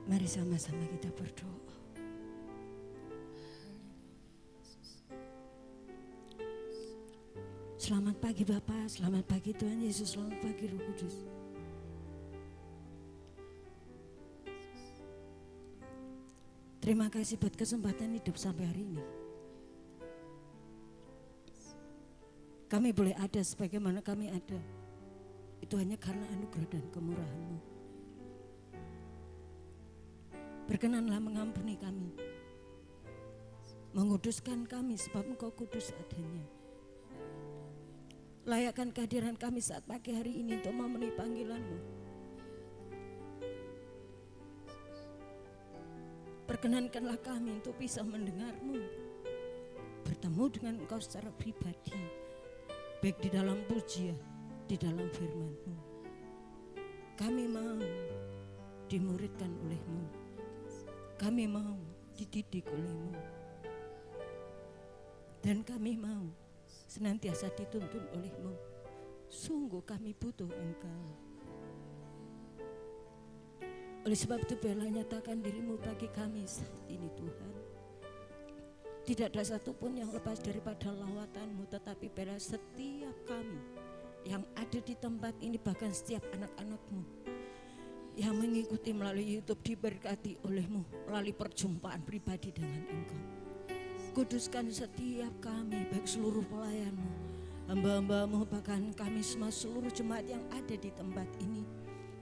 Mari sama-sama kita berdoa. Selamat pagi Bapak, selamat pagi Tuhan Yesus, selamat pagi Roh Kudus. Terima kasih buat kesempatan hidup sampai hari ini. Kami boleh ada sebagaimana kami ada. Itu hanya karena anugerah dan kemurahan-Mu. Berkenanlah mengampuni kami. Menguduskan kami sebab Engkau kudus adanya. Layakkan kehadiran kami saat pagi hari ini untuk memenuhi panggilan-Mu. Perkenankanlah kami untuk bisa mendengar-Mu, bertemu dengan Engkau secara pribadi, baik di dalam pujian, di dalam firman-Mu. Kami mau dimuridkan oleh-Mu, kami mau dididik oleh-Mu, dan kami mau senantiasa dituntun oleh-Mu. Sungguh kami butuh Engkau. Oleh sebab itu biarlah nyatakan diri-Mu bagi kami saat ini Tuhan. Tidak ada satupun yang lepas daripada lawatan-Mu, tetapi biarlah setiap kami yang ada di tempat ini, bahkan setiap anak-anak-Mu yang mengikuti melalui YouTube diberkati oleh-Mu melalui perjumpaan pribadi dengan Engkau. Kuduskan setiap kami, baik seluruh pelayan-Mu, hamba-hamba-Mu, bahkan kami semua seluruh jemaat yang ada di tempat ini.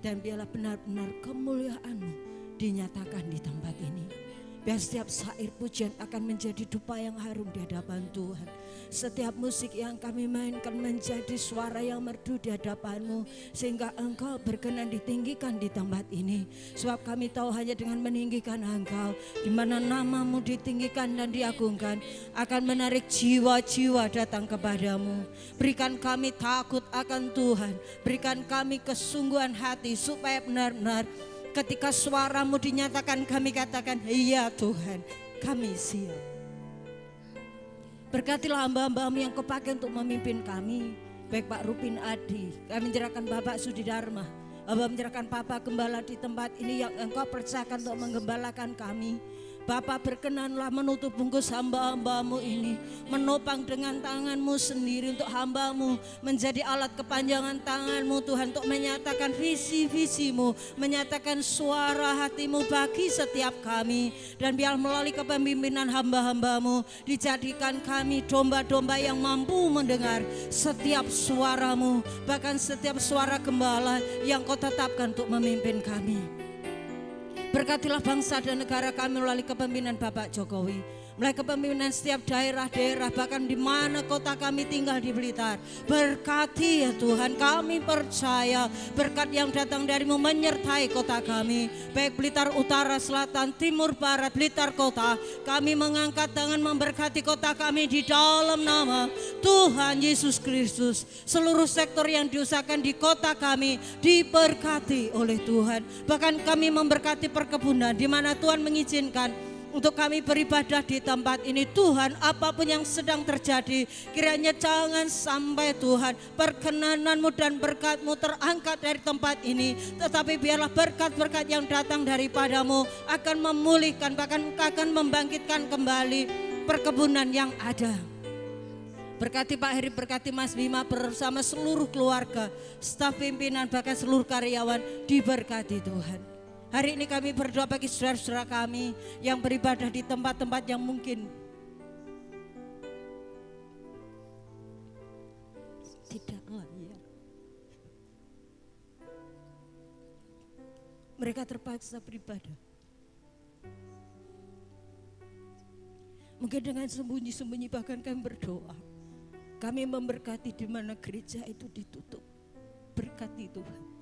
Dan biarlah benar-benar kemuliaan-Mu dinyatakan di tempat ini. Biar setiap syair pujian akan menjadi dupa yang harum di hadapan Tuhan. Setiap musik yang kami mainkan menjadi suara yang merdu di hadapan-Mu, sehingga Engkau berkenan ditinggikan di tempat ini. Sebab kami tahu hanya dengan meninggikan Engkau, di mana nama-Mu ditinggikan dan diagungkan, akan menarik jiwa-jiwa datang kepadamu. Berikan kami takut akan Tuhan, berikan kami kesungguhan hati supaya benar-benar ketika suara-Mu dinyatakan kami katakan, iya Tuhan, kami siap. Berkatilah hamba-hamba-Mu yang Kau pakai untuk memimpin kami, baik Pak Rupin Adi, kami menyerahkan Bapak Sudi Dharma, Bapak menyerahkan Bapak Gembala di tempat ini yang Engkau percayakan untuk menggembalakan kami. Bapak berkenanlah menutup bungkus hamba-hamba-Mu ini, menopang dengan tangan-Mu sendiri untuk hamba-Mu menjadi alat kepanjangan tangan-Mu Tuhan, untuk menyatakan visi-visi-Mu, menyatakan suara hati-Mu bagi setiap kami. Dan biar melalui kepemimpinan hamba-hamba-Mu dijadikan kami domba-domba yang mampu mendengar setiap suara-Mu, bahkan setiap suara gembala yang Kau tetapkan untuk memimpin kami. Berkatilah bangsa dan negara kami melalui kepemimpinan Bapak Jokowi, melalui kepemimpinan setiap daerah-daerah, bahkan di mana kota kami tinggal di Blitar. Berkati ya Tuhan, kami percaya berkat yang datang dari-Mu menyertai kota kami, baik Blitar Utara, Selatan, Timur, Barat, Blitar Kota. Kami mengangkat tangan memberkati kota kami di dalam nama Tuhan Yesus Kristus. Seluruh sektor yang diusahakan di kota kami diberkati oleh Tuhan. Bahkan kami memberkati perkebunan di mana Tuhan mengizinkan untuk kami beribadah di tempat ini. Tuhan, apapun yang sedang terjadi, kiranya jangan sampai Tuhan perkenanan-Mu dan berkat-Mu terangkat dari tempat ini, tetapi biarlah berkat-berkat yang datang daripada-Mu akan memulihkan, bahkan akan membangkitkan kembali perkebunan yang ada. Berkati Pak Heri, berkati Mas Bima bersama seluruh keluarga, staf pimpinan, bahkan seluruh karyawan diberkati Tuhan. Hari ini kami berdoa bagi saudara-saudara kami yang beribadah di tempat-tempat yang mungkin tidak layak. Mereka terpaksa beribadah. Mungkin dengan sembunyi-sembunyi, bahkan kami berdoa. Kami memberkati di mana gereja itu ditutup. Berkati Tuhan.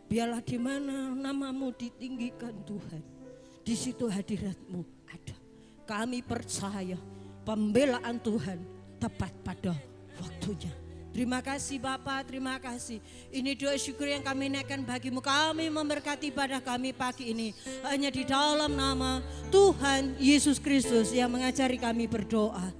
Biarlah di mana nama-Mu ditinggikan Tuhan, di situ hadirat-Mu ada. Kami percaya pembelaan Tuhan tepat pada waktunya. Terima kasih Bapak, terima kasih. Ini doa syukur yang kami naikkan bagi-Mu. Kami memberkati ibadah kami pagi ini hanya di dalam nama Tuhan Yesus Kristus yang mengajari kami berdoa.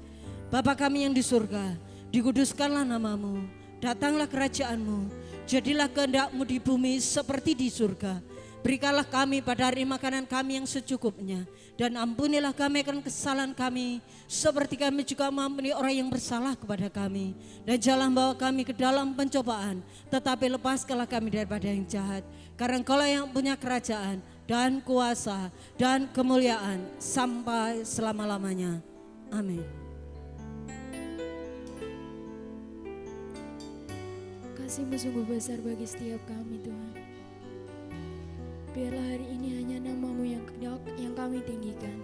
Bapa kami yang di surga, dikuduskanlah nama-Mu, datanglah kerajaan-Mu. Jadilah kehendak-Mu di bumi seperti di surga. Berikanlah kami pada hari makanan kami yang secukupnya. Dan ampunilah kami akan kesalahan kami, seperti kami juga mengampuni orang yang bersalah kepada kami. Dan jangan bawa kami ke dalam pencobaan, tetapi lepaskanlah kami daripada yang jahat. Karena Engkaulah yang punya kerajaan dan kuasa dan kemuliaan sampai selama-lamanya. Amin. Kasih-Mu sungguh besar bagi setiap kami, Tuhan. Biarlah hari ini hanya nama-Mu yang kami tinggikan.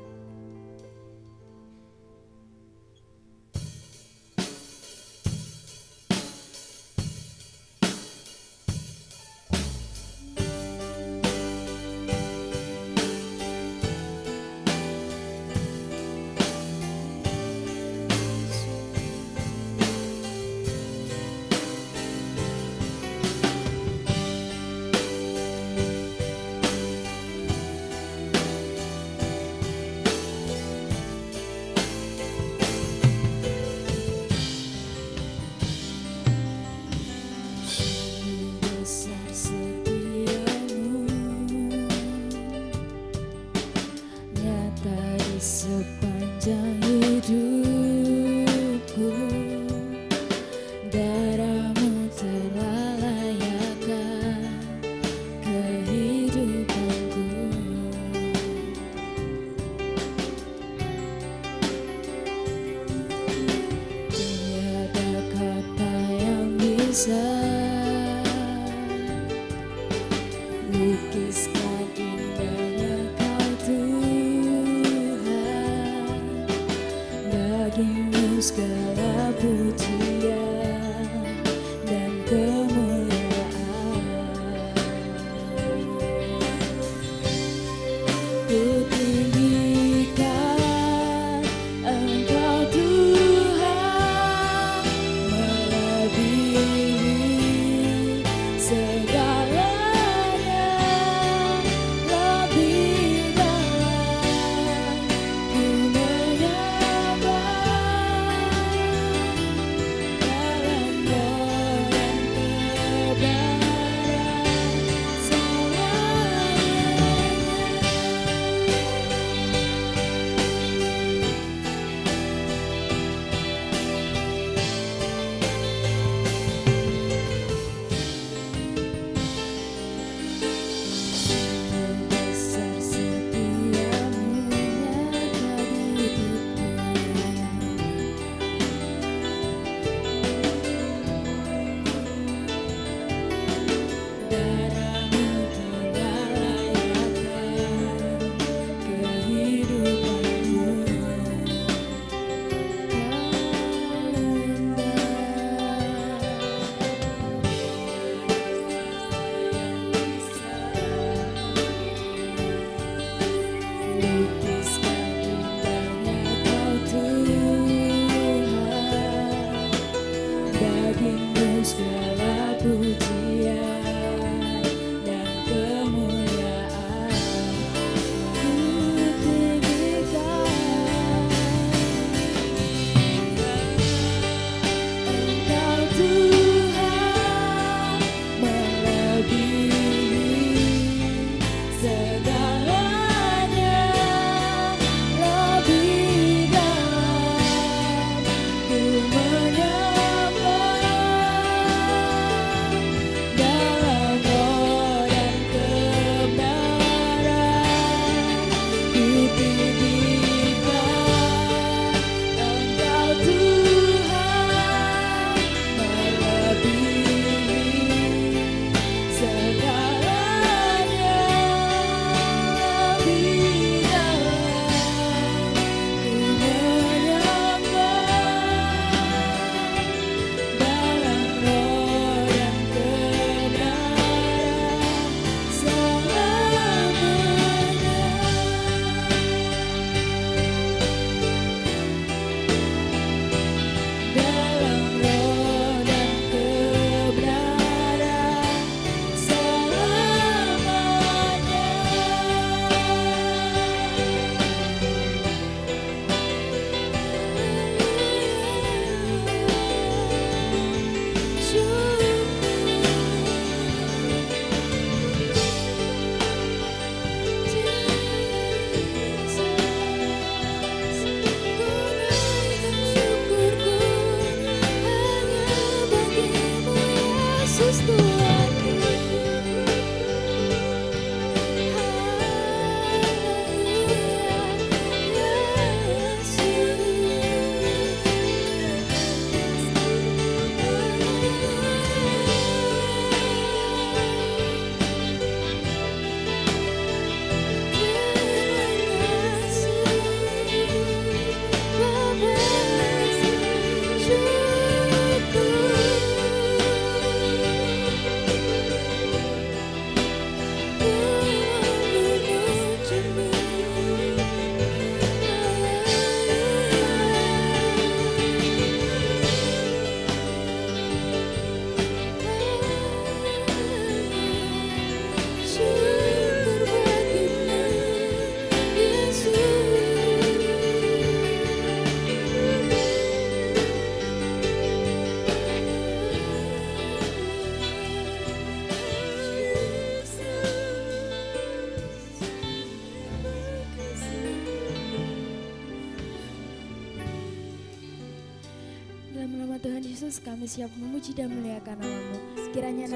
Yesus, kami siap memuji dan memuliakan nama-Mu. Kiranya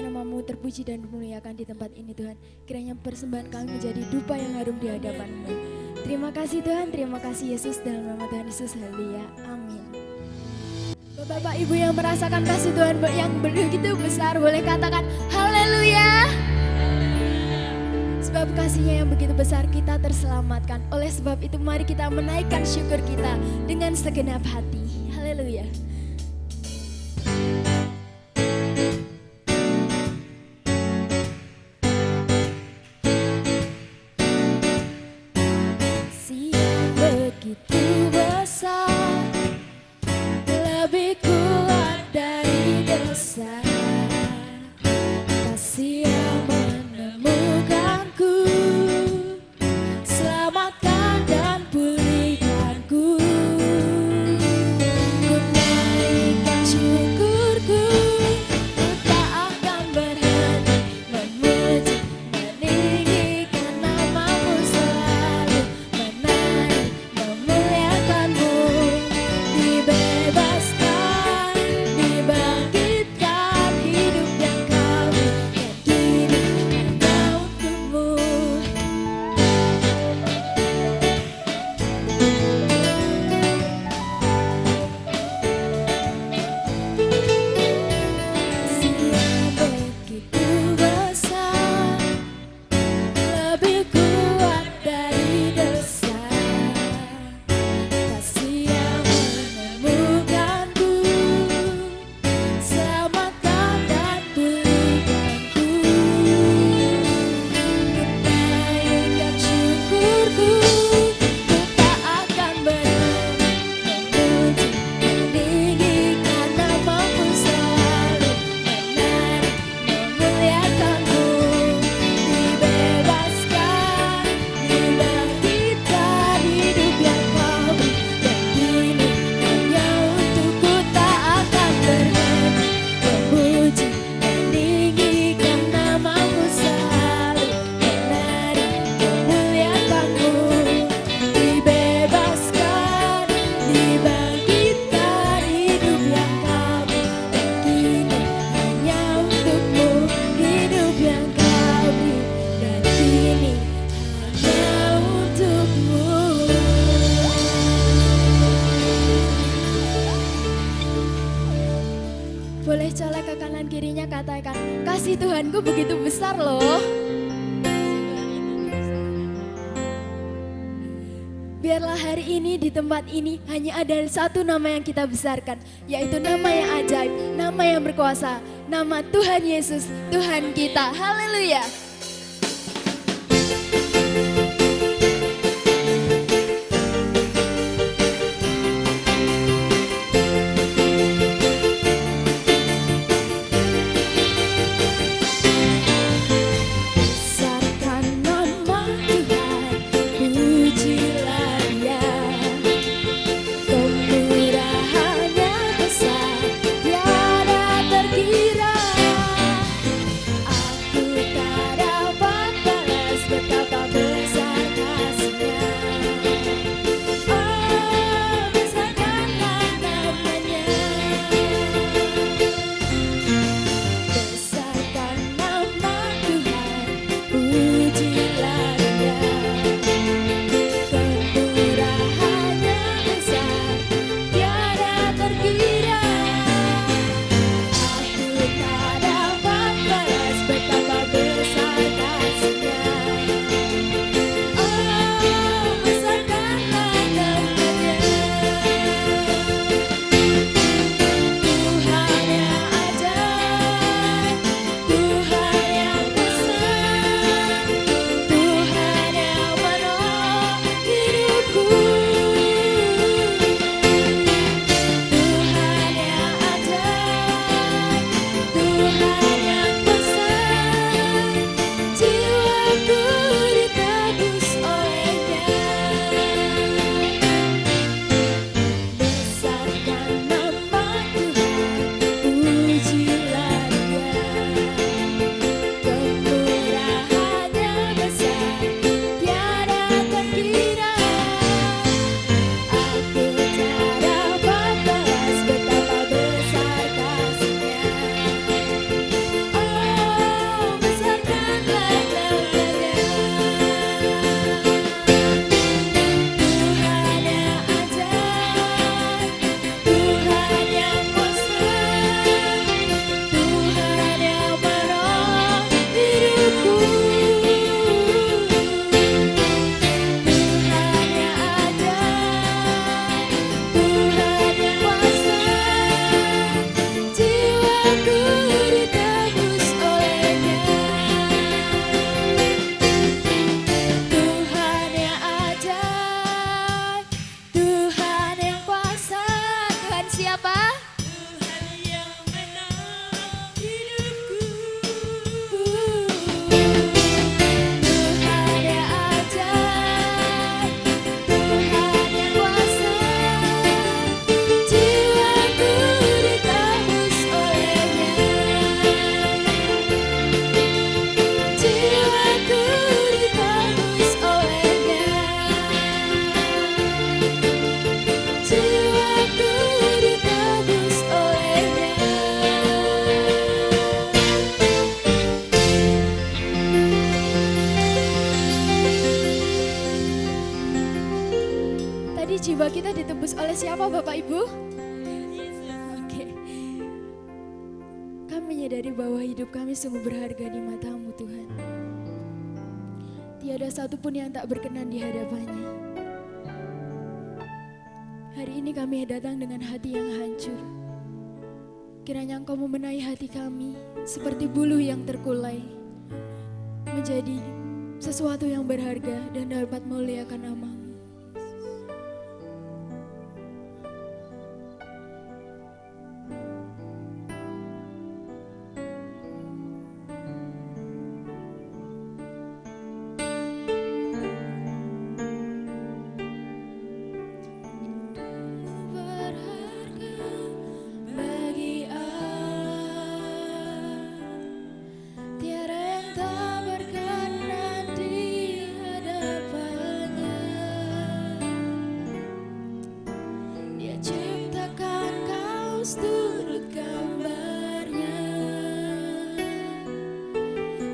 namamu terpuji dan dimuliakan di tempat ini Tuhan. Kiranya persembahan kami menjadi dupa yang harum di hadapan-Mu. Terima kasih Tuhan, terima kasih Yesus, dalam nama Tuhan Yesus, haleluya, amin. Bapak Ibu yang merasakan kasih Tuhan yang begitu besar, boleh katakan haleluya. Sebab kasihnya yang begitu besar kita terselamatkan. Oleh sebab itu mari kita menaikkan syukur kita dengan segenap hati. Haleluya. Kasih yang begitu besar, lebih kuat dari dosa. Kasih yang menemukanku, selamatkan dan pulihkanku. Ku naikkan syukurku, ku tak akan berhenti memuji, meninggikan namamu selalu, menari, memuliakanmu. Dibebaskan, dibangkitkan, hidup yang kau beri, dan kini hanya untukmu. Kasih yang begitu besar, lebih kuat dari dosa. Kasih yang menemukanku, selamatkan dan pulihkanku. Menaikkan syukurku, ku tak akan berhenti memuji, meninggikan namamu selalu, menari, memuliakanmu. Dibebaskan, dibangkitkan, hidup yang kau beri, dan kini hanya untukku tak akan berhenti memuji, meninggikan namamu selalu, menari, memuliakanmu. Dibebaskan, dibangkitkan, hidup yang kau beri, dan kini hanya untukmu. Hidup yang kau beri, dan kini hanya untukmu. Boleh colek ke kanan kirinya, katakan, kasih Tuhanku begitu besar loh. Biarlah hari ini di tempat ini hanya ada satu nama yang kita besarkan, yaitu nama yang ajaib, nama yang berkuasa, nama Tuhan Yesus, Tuhan kita. Haleluya. Besarkan nama Tuhan, pujilah Dia. Kemurahannya besar, tiada terkira. Aku tak siapa Bapak Ibu? Oke. Kami menyadari bahwa hidup kami sungguh berharga di mata-Mu Tuhan. Tiada satupun yang tak berkenan di hadapannya. Hari ini kami datang dengan hati yang hancur. Kiranya Engkau membenahi hati kami seperti buluh yang terkulai menjadi sesuatu yang berharga dan dapat memuliakan nama-Mu.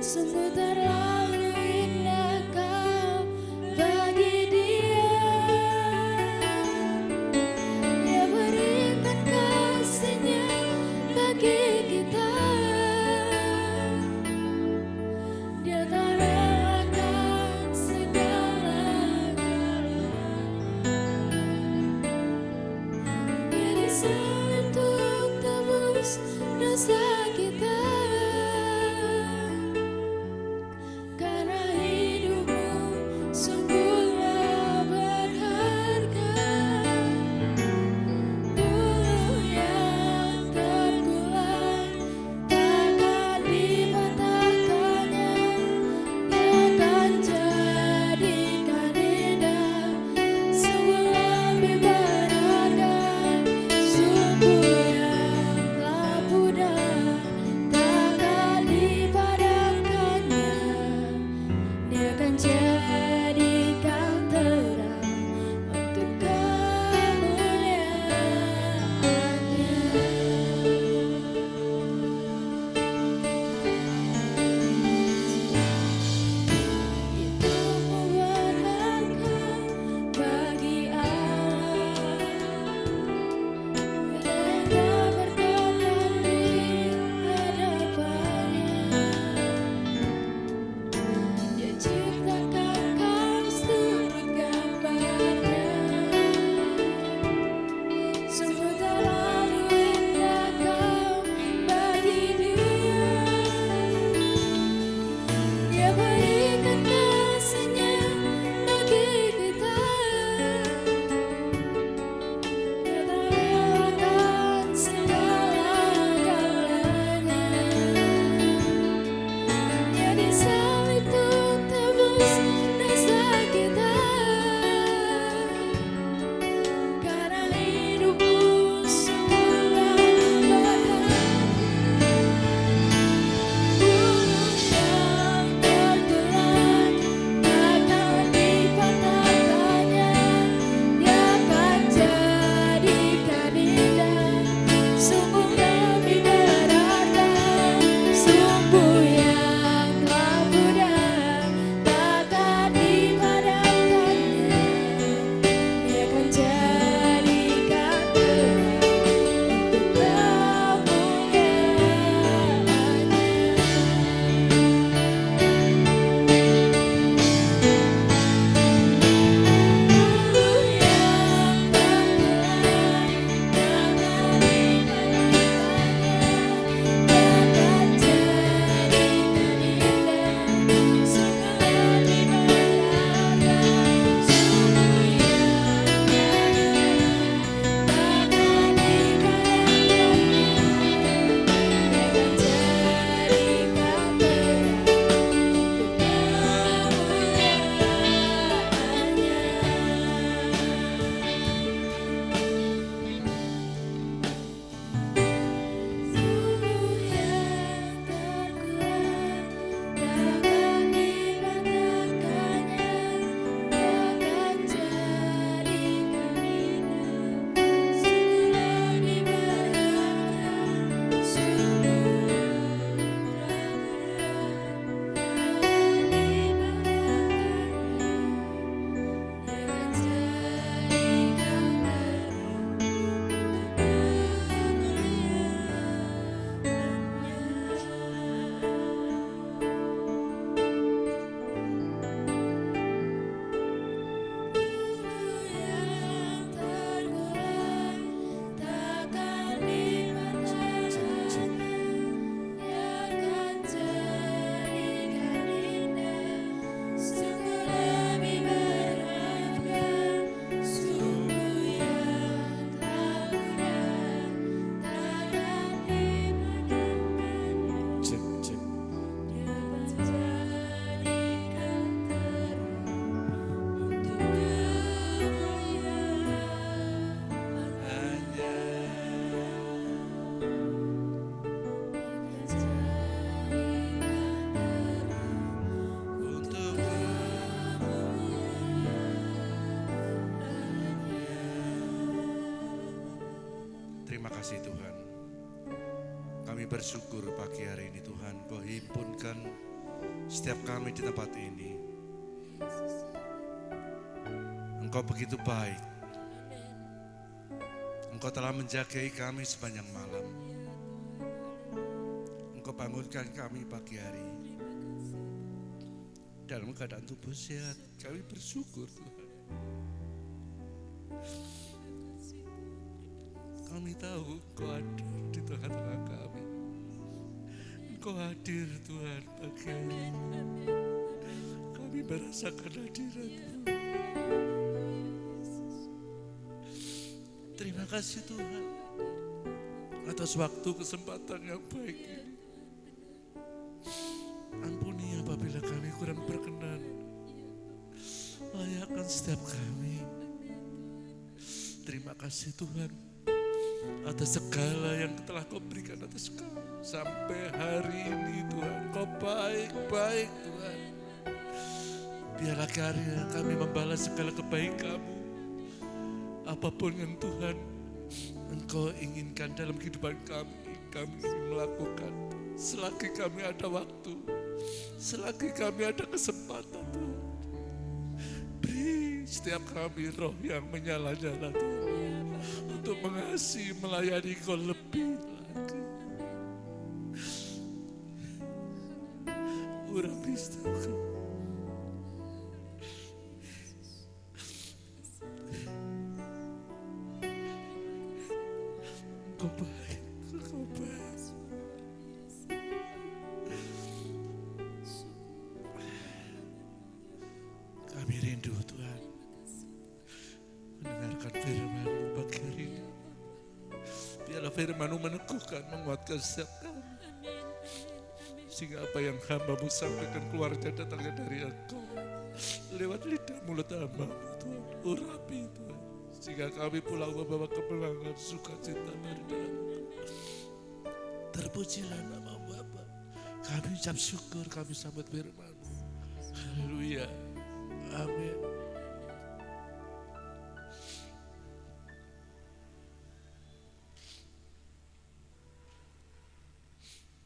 Sungguh terlalu indah Kau bagi Dia. Dia berikan kasih-Nya bagi kita. Dia tak relakan segala-galanya. Dia disalib untuk tebus dosa kita. kasih Tuhan. Kami bersyukur pagi hari ini Tuhan, Kau himpunkan setiap kami di tempat ini. Engkau begitu baik. Engkau telah menjagai kami sepanjang malam. Engkau bangunkan kami pagi hari dalam keadaan tubuh sehat. Kami bersyukur Tuhan. Kami tahu Engkau ada di tengah-tengah kami. Engkau hadir Tuhan pagi hari ini. Kami merasakan hadirat-Mu. Terima kasih Tuhan atas waktu kesempatan yang baik ini. Ampuni apabila kami kurang berkenan. Layakkan setiap kami. Terima kasih Tuhan atas segala yang telah Kau berikan atas kami. Sampai hari ini Tuhan, Kau baik-baik Tuhan. Biarlah karya kami membalas segala kebaikan-Mu. Apapun yang Tuhan Engkau inginkan dalam kehidupan kami ingin melakukan. Selagi kami ada waktu, selagi kami ada kesempatan Tuhan. Beri setiap kami roh yang menyala-nyala Tuhan, untuk mengasihi, melayani Kau lebih lagi. Urabistaku. Kau baik, Kau baik. Kami rindu Tuhan mendengarkan firman-Mu pagi hari ini. Biarlah firman-Mu meneguhkan, menguatkan setiap kami. Sehingga apa yang hamba-Mu sampaikan keluarnya datangnya dari Engkau. Lewat lidah mulut hamba-Mu Tuhan. Urapi Tuhan. Sehingga kami pulang membawa kemenangan, sukacita dari dalam Engkau. Terpujilah nama-Mu Bapa. Kami ucap syukur, kami sambut firman-Mu. Haleluya. Amin.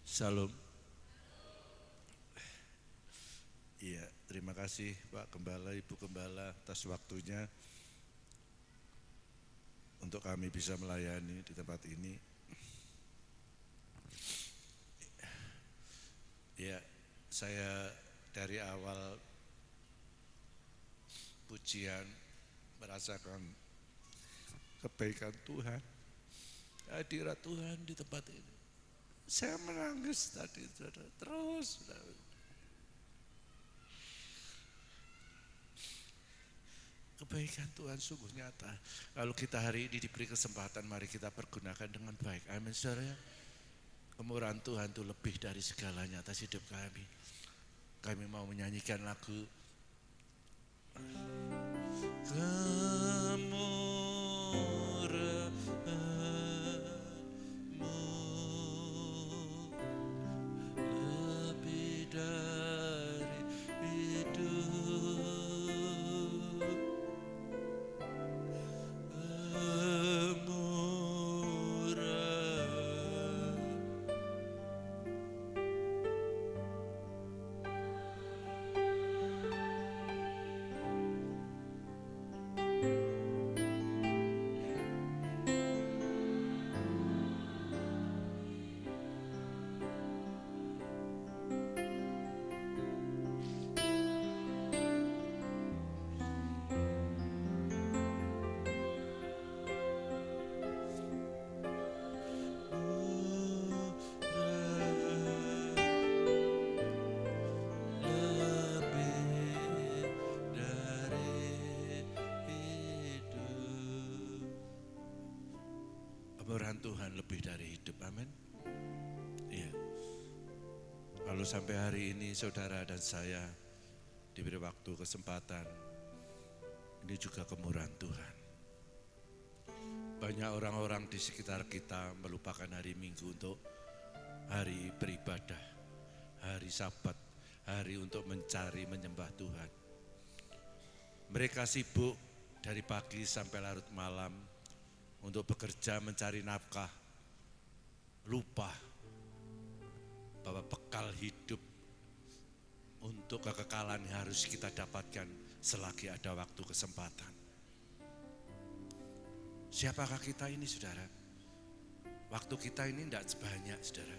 Salam. Iya, terima kasih Pak Gembala, Ibu Gembala atas waktunya untuk kami bisa melayani di tempat ini. Ya, saya dari awal pujian merasakan kebaikan Tuhan, hadirat Tuhan di tempat ini. Saya menangis tadi terus. Kebaikan Tuhan sungguh nyata. Kalau kita hari ini diberi kesempatan, mari kita pergunakan dengan baik. Amin saudara. Kemurahan Tuhan itu lebih dari segalanya atas hidup kami. Kami mau menyanyikan lagu Kemurahan-Mu lebih dari hidup. Kemurahan Tuhan lebih dari hidup, amin. Iya. Kalau sampai hari ini saudara dan saya diberi waktu, kesempatan, ini juga kemurahan Tuhan. Banyak orang-orang di sekitar kita melupakan hari Minggu untuk hari beribadah, hari Sabat, hari untuk mencari, menyembah Tuhan. Mereka sibuk dari pagi sampai larut malam untuk bekerja mencari nafkah, lupa bahwa bekal hidup untuk kekekalan harus kita dapatkan selagi ada waktu kesempatan. Siapakah kita ini, saudara? Waktu kita ini tidak sebanyak, saudara.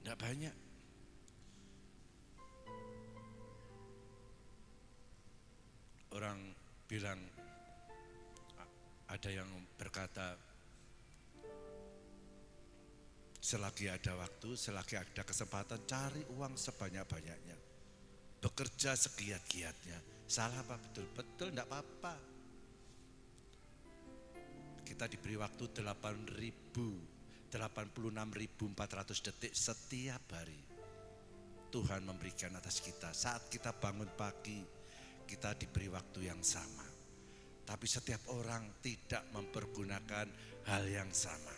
Tidak banyak. Orang bilang, ada yang berkata, selagi ada waktu, selagi ada kesempatan, cari uang sebanyak-banyaknya. Bekerja segiat-giatnya. Salah apa betul? Betul, enggak apa-apa. Kita diberi waktu 86.400 detik setiap hari. Tuhan memberikan atas kita. Saat kita bangun pagi, kita diberi waktu yang sama. Tapi setiap orang tidak mempergunakan hal yang sama.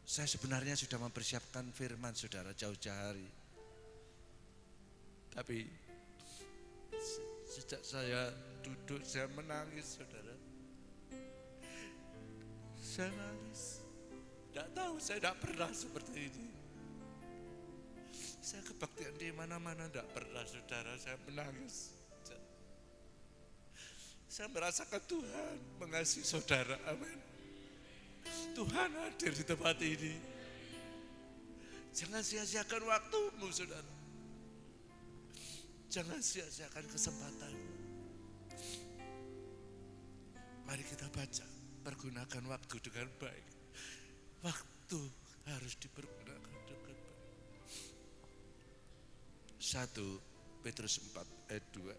Saya sebenarnya sudah mempersiapkan firman saudara jauh-jauh hari. Tapi sejak saya duduk, saya menangis saudara. Saya nangis. Tidak tahu, saya tidak pernah seperti ini. Saya kebaktian di mana-mana tidak pernah saudara, saya menangis. Saya merasakan Tuhan mengasihi saudara, amin. Tuhan hadir di tempat ini. Jangan sia-siakan waktumu saudara. Jangan sia-siakan kesempatan. Mari kita baca, pergunakan waktu dengan baik. Waktu harus dipergunakan dengan baik. 1 Petrus 4 ayat 2.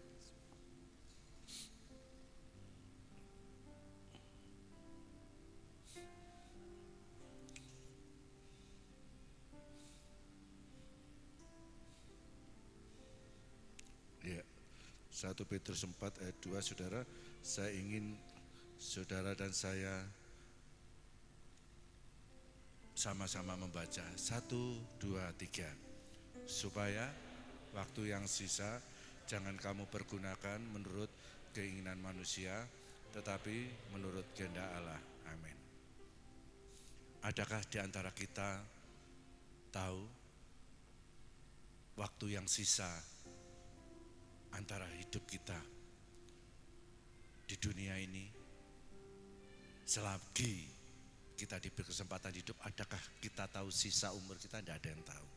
Ya, 1 Petrus 4 ayat 2, saudara, saya ingin saudara dan saya sama-sama membaca. 1, 2, 3. Supaya waktu yang sisa jangan kamu pergunakan menurut keinginan manusia, tetapi menurut kehendak Allah. Amin. Adakah di antara kita tahu waktu yang sisa antara hidup kita di dunia ini, selagi kita diberi kesempatan hidup, adakah kita tahu sisa umur kita? Tidak ada yang tahu.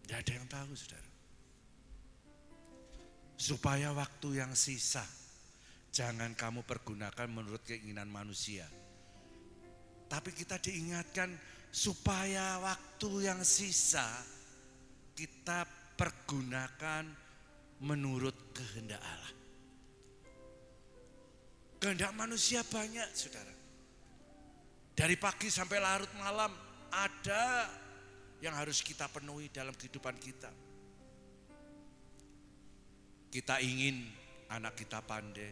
Tidak ada yang tahu, saudara. Supaya waktu yang sisa jangan kamu pergunakan menurut keinginan manusia. Tapi kita diingatkan supaya waktu yang sisa kita pergunakan menurut kehendak Allah. Kehendak manusia banyak, saudara. Dari pagi sampai larut malam ada yang harus kita penuhi dalam kehidupan kita. Kita ingin anak kita pandai,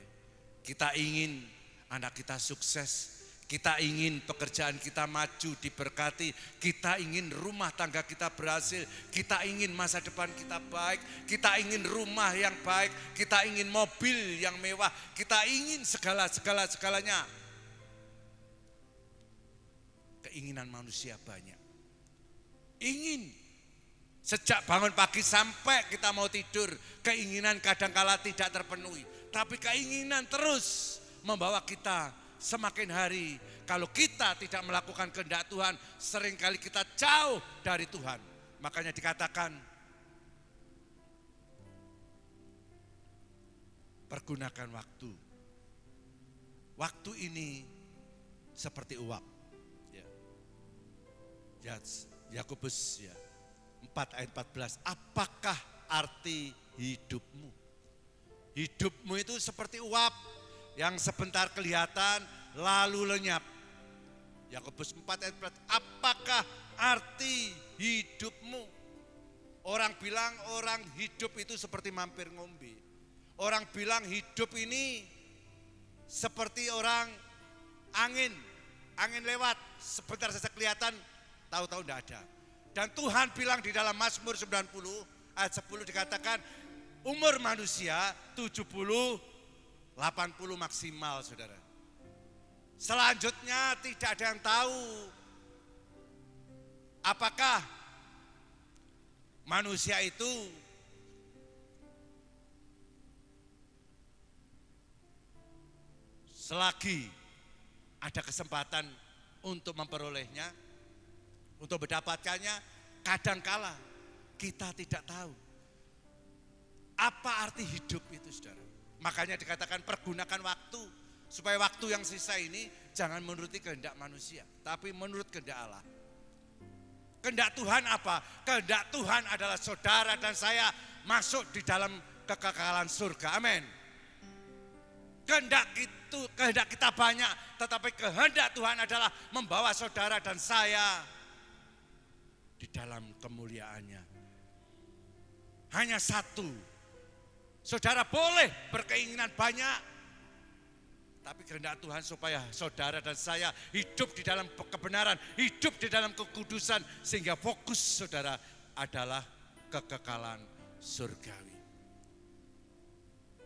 kita ingin anak kita sukses, kita ingin pekerjaan kita maju, diberkati, kita ingin rumah tangga kita berhasil, kita ingin masa depan kita baik, kita ingin rumah yang baik, kita ingin mobil yang mewah, kita ingin segalanya. Keinginan manusia banyak. Ingin sejak bangun pagi sampai kita mau tidur, keinginan kadangkala tidak terpenuhi. Tapi keinginan terus membawa kita semakin hari. Kalau kita tidak melakukan kehendak Tuhan, seringkali kita jauh dari Tuhan. Makanya dikatakan, pergunakan waktu. Waktu ini seperti uap. Ya, Yakobus 4 ayat 14. Apakah arti hidupmu? Hidupmu itu seperti uap yang sebentar kelihatan lalu lenyap. Yakobus 4 ayat 14. Apakah arti hidupmu? Orang bilang orang hidup itu seperti mampir ngombe. Orang bilang hidup ini seperti orang angin lewat, sebentar saja kelihatan, tahu-tahu tidak ada. Dan Tuhan bilang di dalam Mazmur 90 ayat 10 dikatakan umur manusia 70, 80 maksimal, saudara. Selanjutnya tidak ada yang tahu apakah manusia itu selagi ada kesempatan untuk memperolehnya, untuk mendapatkannya, kadangkala kita tidak tahu apa arti hidup itu, saudara. Makanya dikatakan pergunakan waktu, supaya waktu yang sisa ini jangan menuruti kehendak manusia, tapi menurut kehendak Allah. Kehendak Tuhan apa? Kehendak Tuhan adalah saudara dan saya masuk di dalam kekekalan surga. Amin. Kehendak kita banyak, tetapi kehendak Tuhan adalah membawa saudara dan saya di dalam kemuliaannya. Hanya satu. Saudara boleh berkeinginan banyak, tapi kehendak Tuhan supaya saudara dan saya hidup di dalam kebenaran, hidup di dalam kekudusan, sehingga fokus saudara adalah kekekalan surgawi.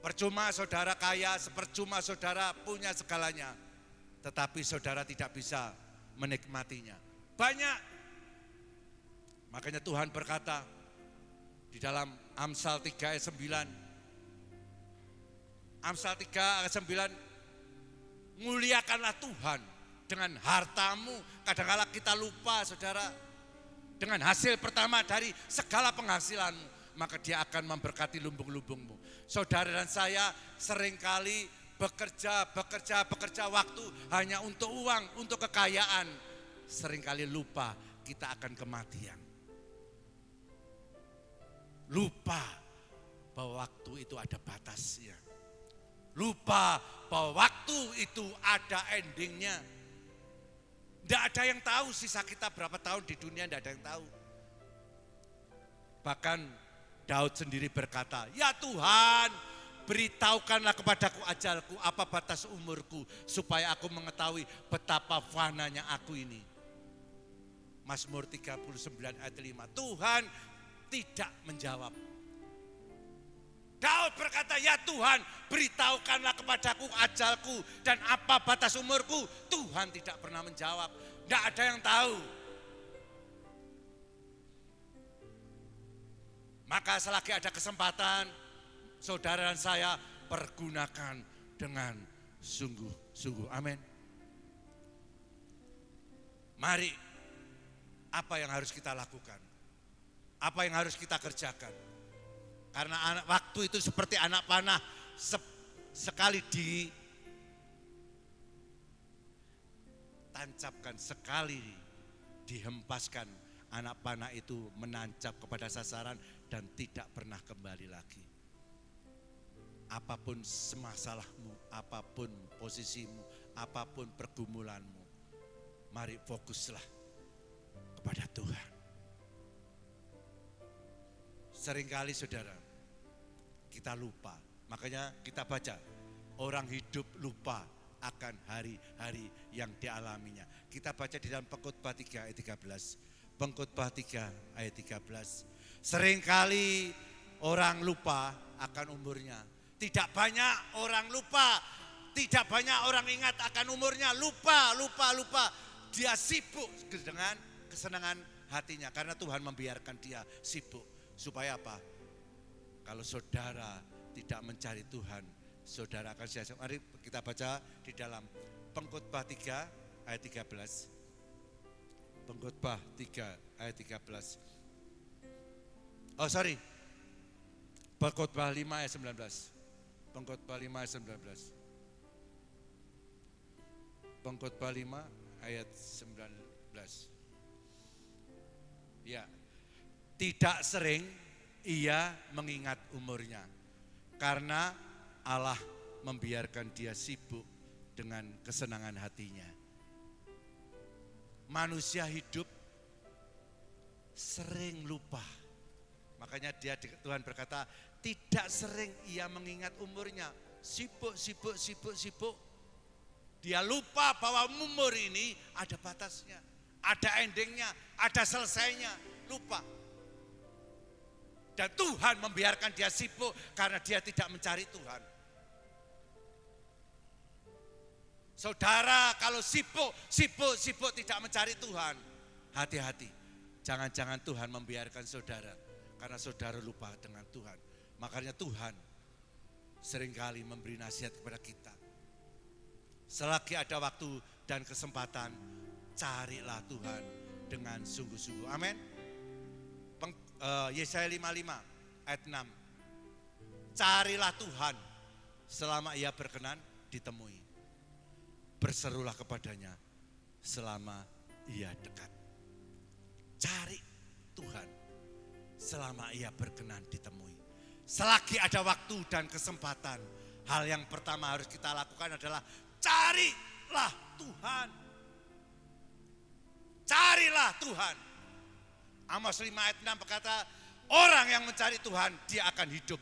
Percuma saudara kaya, percuma saudara punya segalanya, tetapi saudara tidak bisa menikmatinya. Banyak. Makanya Tuhan berkata di dalam Amsal 3 ayat 9. Amsal 3 ayat 9, muliakanlah Tuhan dengan hartamu. Kadang-kala kita lupa, saudara, dengan hasil pertama dari segala penghasilanmu, maka dia akan memberkati lumbung-lumbungmu. Saudara dan saya seringkali bekerja waktu hanya untuk uang, untuk kekayaan. Seringkali lupa kita akan kematian. Lupa bahwa waktu itu ada batasnya. Lupa bahwa waktu itu ada endingnya. Tidak ada yang tahu sisa kita berapa tahun di dunia, tidak ada yang tahu. Bahkan Daud sendiri berkata, ya Tuhan, beritahukanlah kepadaku ajalku, apa batas umurku, supaya aku mengetahui betapa fananya aku ini. Mazmur 39 ayat 5, Tuhan tidak menjawab. Daud berkata, ya Tuhan, beritahukanlah kepadaku ajalku dan apa batas umurku. Tuhan tidak pernah menjawab, tidak ada yang tahu. Maka selagi ada kesempatan, saudara dan saya pergunakan dengan sungguh-sungguh. Amin. Mari, apa yang harus kita lakukan? Apa yang harus kita kerjakan? Karena waktu itu seperti anak panah, sekali ditancapkan, sekali dihempaskan, anak panah itu menancap kepada sasaran dan tidak pernah kembali lagi. Apapun masalahmu, apapun posisimu, apapun pergumulanmu, mari fokuslah kepada Tuhan. Seringkali saudara, kita lupa. Makanya kita baca, orang hidup lupa akan hari-hari yang dialaminya. Kita baca di dalam Pengkhotbah 3 ayat 13. Pengkhotbah 3 ayat 13. Seringkali orang lupa akan umurnya. Tidak banyak orang lupa. Tidak banyak orang ingat akan umurnya. Lupa. Dia sibuk dengan kesenangan hatinya. Karena Tuhan membiarkan dia sibuk. Supaya apa? Kalau saudara tidak mencari Tuhan, saudara akan sia-sia. Mari kita baca di dalam Pengkhotbah 3 ayat 13. Pengkhotbah 3 ayat 13. Pengkhotbah 5 ayat 19. Pengkhotbah 5 ayat 19. Pengkhotbah 5 ayat 19. Ya. Tidak sering ia mengingat umurnya, karena Allah membiarkan dia sibuk dengan kesenangan hatinya. Manusia hidup sering lupa. Makanya Tuhan berkata, tidak sering ia mengingat umurnya. Sibuk. Dia lupa bahwa umur ini ada batasnya, ada endingnya, ada selesainya. Lupa. Dan Tuhan membiarkan dia sibuk karena dia tidak mencari Tuhan. Saudara kalau sibuk tidak mencari Tuhan, hati-hati. Jangan-jangan Tuhan membiarkan saudara karena saudara lupa dengan Tuhan. Makanya Tuhan seringkali memberi nasihat kepada kita. Selagi ada waktu dan kesempatan, carilah Tuhan dengan sungguh-sungguh. Amin. Yesaya 55 ayat 6. Carilah Tuhan selama ia berkenan ditemui. Berserulah kepadanya selama ia dekat. Cari Tuhan selama ia berkenan ditemui. Selagi ada waktu dan kesempatan, hal yang pertama harus kita lakukan adalah carilah Tuhan. Carilah Tuhan. Amos 5 ayat 6 berkata, orang yang mencari Tuhan, dia akan hidup.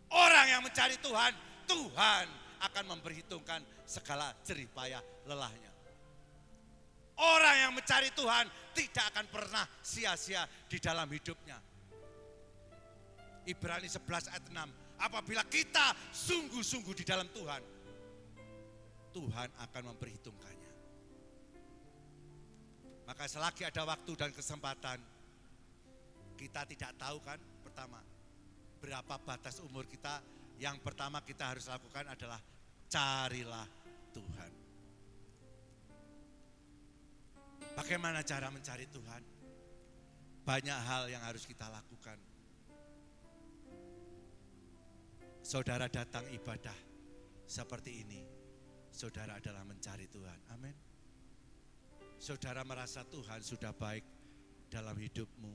Orang yang mencari Tuhan, Tuhan akan memperhitungkan segala jerih payah lelahnya. Orang yang mencari Tuhan tidak akan pernah sia-sia di dalam hidupnya. Ibrani 11 ayat 6, apabila kita sungguh-sungguh di dalam Tuhan, Tuhan akan memperhitungkannya. Maka selagi ada waktu dan kesempatan, kita tidak tahu kan, pertama, berapa batas umur kita. Yang pertama kita harus lakukan adalah carilah Tuhan. Bagaimana cara mencari Tuhan? Banyak hal yang harus kita lakukan. Saudara datang ibadah seperti ini, saudara adalah mencari Tuhan. Amin. Saudara merasa Tuhan sudah baik dalam hidupmu.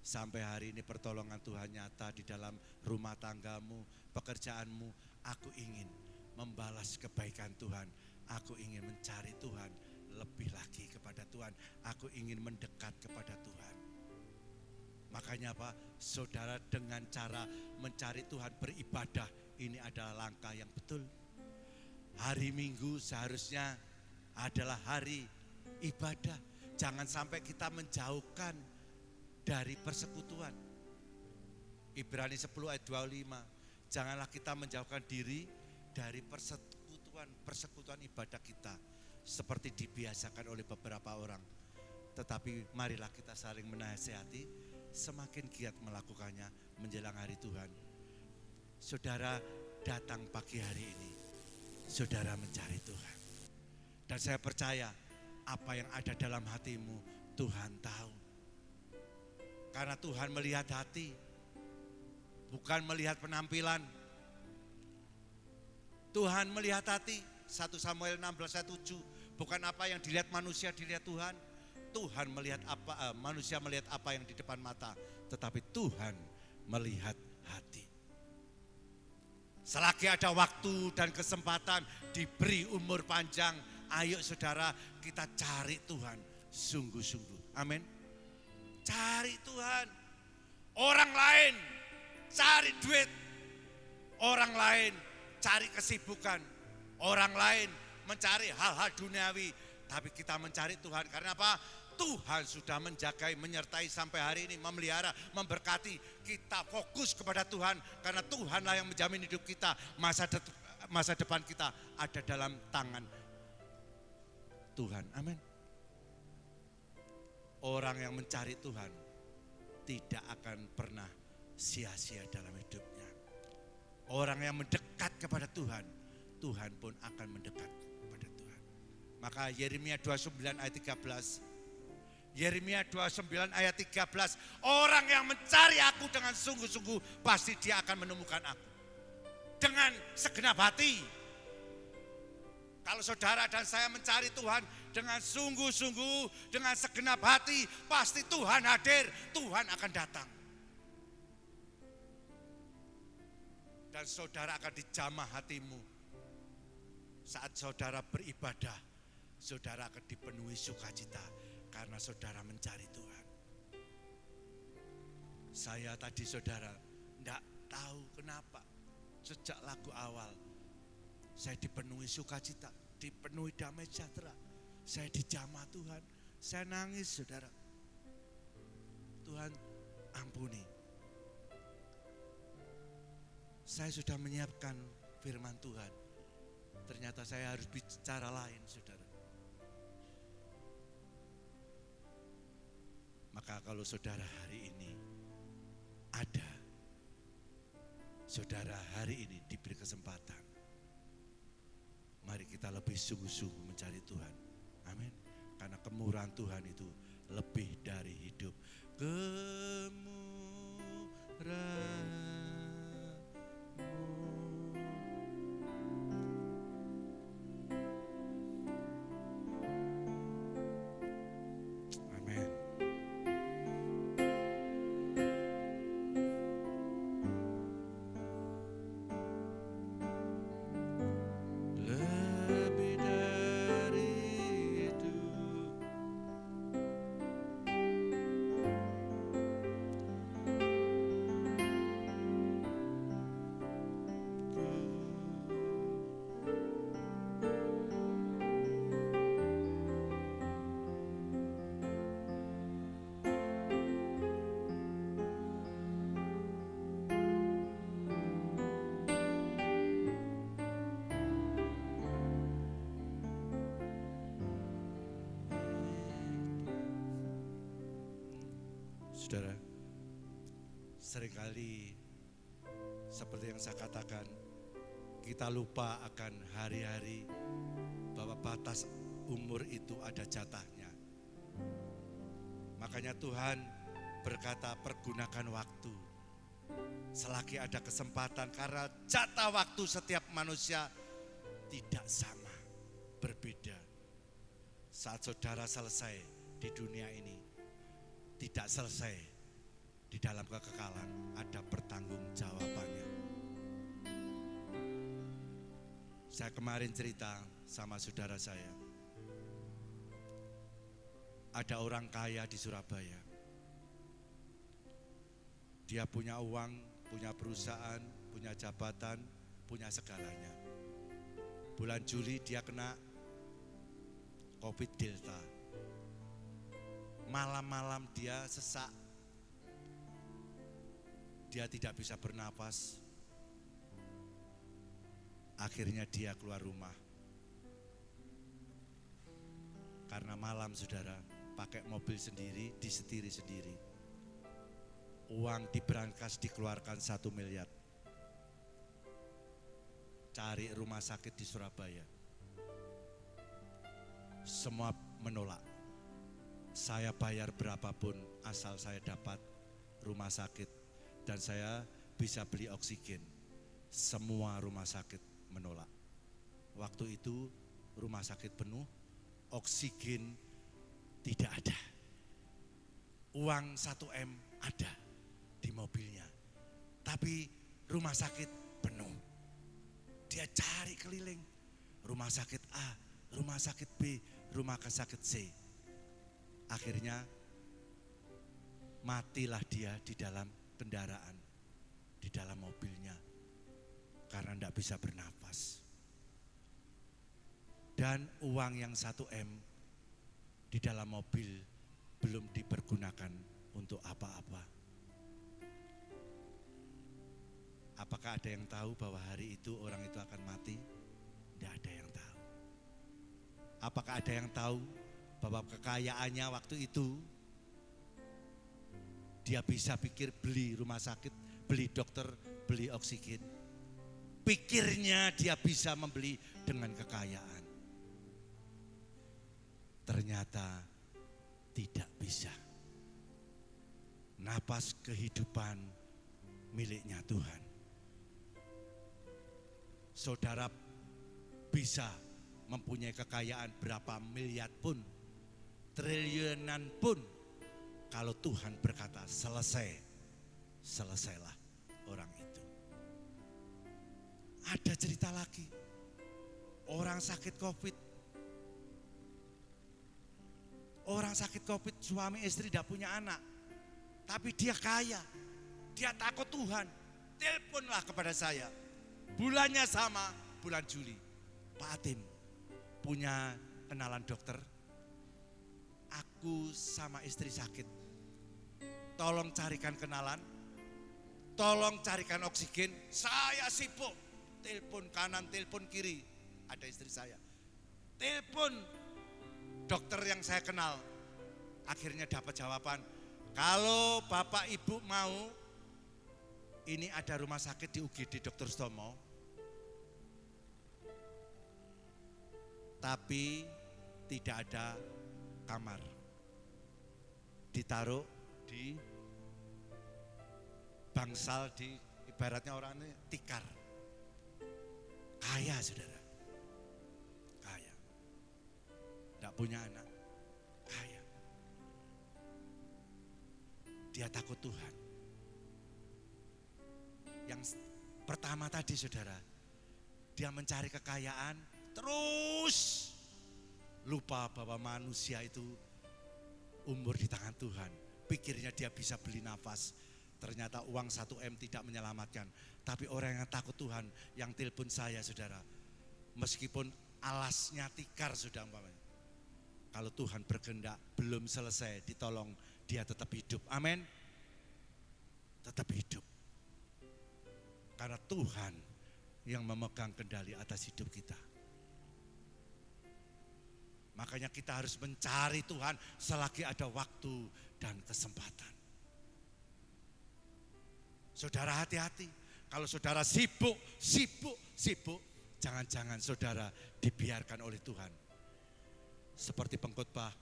Sampai hari ini pertolongan Tuhan nyata di dalam rumah tanggamu, pekerjaanmu. Aku ingin membalas kebaikan Tuhan. Aku ingin mencari Tuhan lebih lagi kepada Tuhan. Aku ingin mendekat kepada Tuhan. Makanya apa? Saudara dengan cara mencari Tuhan beribadah, ini adalah langkah yang betul. Hari Minggu seharusnya adalah hari ibadah. Jangan sampai kita menjauhkan dari persekutuan. Ibrani 10 ayat 25. Janganlah kita menjauhkan diri dari persekutuan ibadah kita seperti dibiasakan oleh beberapa orang. Tetapi marilah kita saling menasihati, semakin giat melakukannya menjelang hari Tuhan. Saudara datang pagi hari ini, saudara mencari Tuhan. Dan saya percaya apa yang ada dalam hatimu Tuhan tahu. Karena Tuhan melihat hati, bukan melihat penampilan. Tuhan melihat hati. 1 Samuel 16 ayat 7. Bukan apa yang dilihat manusia, dilihat Tuhan. Tuhan melihat apa, manusia melihat apa yang di depan mata. Tetapi Tuhan melihat hati. Selagi ada waktu dan kesempatan, diberi umur panjang, ayo saudara kita cari Tuhan sungguh-sungguh. Amin. Cari Tuhan. Orang lain cari duit. Orang lain cari kesibukan. Orang lain mencari hal-hal duniawi. Tapi kita mencari Tuhan karena apa? Tuhan sudah menjagai, menyertai sampai hari ini, memelihara, memberkati. Kita fokus kepada Tuhan karena Tuhanlah yang menjamin hidup kita. Masa depan kita ada dalam tangan Tuhan. Amin. Orang yang mencari Tuhan tidak akan pernah sia-sia dalam hidupnya. Orang yang mendekat kepada Tuhan, Tuhan pun akan mendekat kepada Tuhan. Maka Yeremia 29 ayat 13. Yeremia 29 ayat 13. Orang yang mencari aku dengan sungguh-sungguh, pasti dia akan menemukan aku. Dengan segenap hati. Kalau saudara dan saya mencari Tuhan dengan sungguh-sungguh, dengan segenap hati, pasti Tuhan hadir, Tuhan akan datang. Dan saudara akan dijamah hatimu. Saat saudara beribadah, saudara akan dipenuhi sukacita karena saudara mencari Tuhan. Saya tadi saudara tidak tahu kenapa sejak lagu awal saya dipenuhi sukacita, dipenuhi damai sejahtera. Saya dijamah Tuhan, saya nangis saudara. Tuhan ampuni. Saya sudah menyiapkan firman Tuhan. Ternyata saya harus bicara lain, saudara. Maka kalau saudara hari ini ada, saudara hari ini diberi kesempatan, mari kita lebih sungguh-sungguh mencari Tuhan. Amin. Karena kemurahan Tuhan itu lebih dari hidup. Amin. Lebih dari itu. Saudara, seringkali seperti yang saya katakan, kita lupa akan hari-hari bahwa batas umur itu ada jatahnya. Makanya Tuhan berkata, pergunakan waktu selagi ada kesempatan, karena jatah waktu setiap manusia tidak sama, berbeda. Saat saudara selesai di dunia ini, tidak selesai di dalam kekekalan, ada pertanggungjawabannya. Saya kemarin cerita sama saudara saya, ada orang kaya di Surabaya. Dia punya uang, punya perusahaan, punya jabatan, punya segalanya. Bulan Juli dia kena COVID Delta. Malam-malam dia sesak, dia tidak bisa bernapas. Akhirnya dia keluar rumah. Karena malam, saudara, pakai mobil sendiri, disetiri sendiri. Uang di brankas dikeluarkan 1 miliar. Cari rumah sakit di Surabaya. Semua menolak. Saya bayar berapapun asal saya dapat rumah sakit dan saya bisa beli oksigen. Semua rumah sakit menolak. Waktu itu rumah sakit penuh, oksigen tidak ada. Uang 1M ada di mobilnya, tapi rumah sakit penuh. Dia cari keliling, rumah sakit A, rumah sakit B, rumah sakit C. Akhirnya matilah dia di dalam kendaraan, di dalam mobilnya, karena tidak bisa bernapas. Dan uang yang 1M di dalam mobil belum dipergunakan untuk apa-apa. Apakah ada yang tahu bahwa hari itu orang itu akan mati? Tidak ada yang tahu. Apakah ada yang tahu bahwa kekayaannya waktu itu dia bisa pikir beli rumah sakit, beli dokter, beli oksigen. Pikirnya dia bisa membeli dengan kekayaan. Ternyata tidak bisa. Napas kehidupan miliknya Tuhan. Saudara bisa mempunyai kekayaan berapa miliar pun, triliunan pun, kalau Tuhan berkata selesai, selesailah orang itu. Ada cerita lagi, orang sakit COVID. Orang sakit COVID, suami istri tidak punya anak, tapi dia kaya, dia takut Tuhan. Teleponlah kepada saya, bulannya sama, bulan Juli. Pak Atim, punya kenalan dokter? Aku sama istri sakit, tolong carikan kenalan, tolong carikan oksigen. Saya sibuk, telepon kanan, telepon kiri. ada istri saya. Telepon dokter yang saya kenal, akhirnya dapat jawaban, kalau Bapak Ibu mau, ini ada rumah sakit di UGD Dr. Sutomo, tapi tidak ada kamar. Ditaruh di bangsal, di ibaratnya orang ini tikar. Kaya saudara, kaya. Tidak punya anak, kaya. Dia takut Tuhan. Yang pertama tadi saudara, dia mencari kekayaan, terus lupa bahwa manusia itu umur di tangan Tuhan. Pikirnya dia bisa beli nafas, ternyata uang 1 M tidak menyelamatkan. Tapi orang yang takut Tuhan, yang telepon saya saudara, meskipun alasnya tikar sudah umpamanya, kalau Tuhan berkehendak belum selesai ditolong, dia tetap hidup. Amin. Tetap hidup. Karena Tuhan yang memegang kendali atas hidup kita. Makanya kita harus mencari Tuhan selagi ada waktu dan kesempatan. Saudara hati-hati. Kalau saudara sibuk, jangan-jangan saudara dibiarkan oleh Tuhan. Seperti Pengkhotbah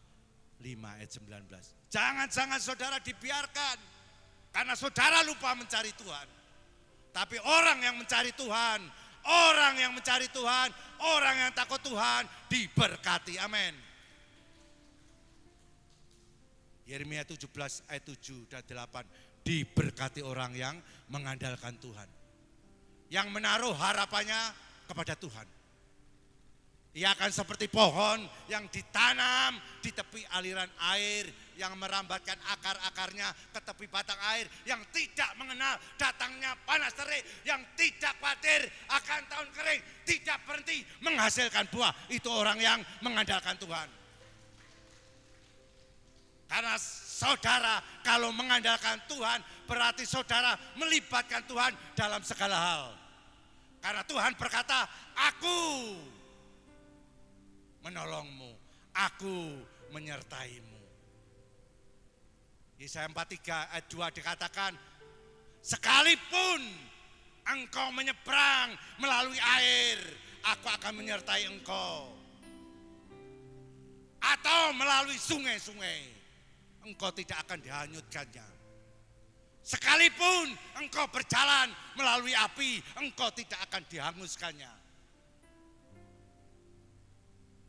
5 ayat 19. Jangan-jangan saudara dibiarkan karena saudara lupa mencari Tuhan. Tapi orang yang mencari Tuhan, orang yang mencari Tuhan, orang yang takut Tuhan diberkati. Amin. Yeremia 17 ayat 7 dan 8. Diberkati orang yang mengandalkan Tuhan, yang menaruh harapannya kepada Tuhan. Ia akan seperti pohon yang ditanam di tepi aliran air, yang merambatkan akar-akarnya ke tepi batang air, yang tidak mengenal datangnya panas terik, yang tidak khawatir akan tahun kering, tidak berhenti menghasilkan buah. Itu orang yang mengandalkan Tuhan. Karena saudara kalau mengandalkan Tuhan, berarti saudara melibatkan Tuhan dalam segala hal. Karena Tuhan berkata, aku menolongmu, aku menyertaimu. Yesaya 43 ayat 2 dikatakan, sekalipun engkau menyeberang melalui air, aku akan menyertai engkau. Atau melalui sungai-sungai, engkau tidak akan dihanyutkannya. Sekalipun engkau berjalan melalui api, engkau tidak akan dihanguskannya.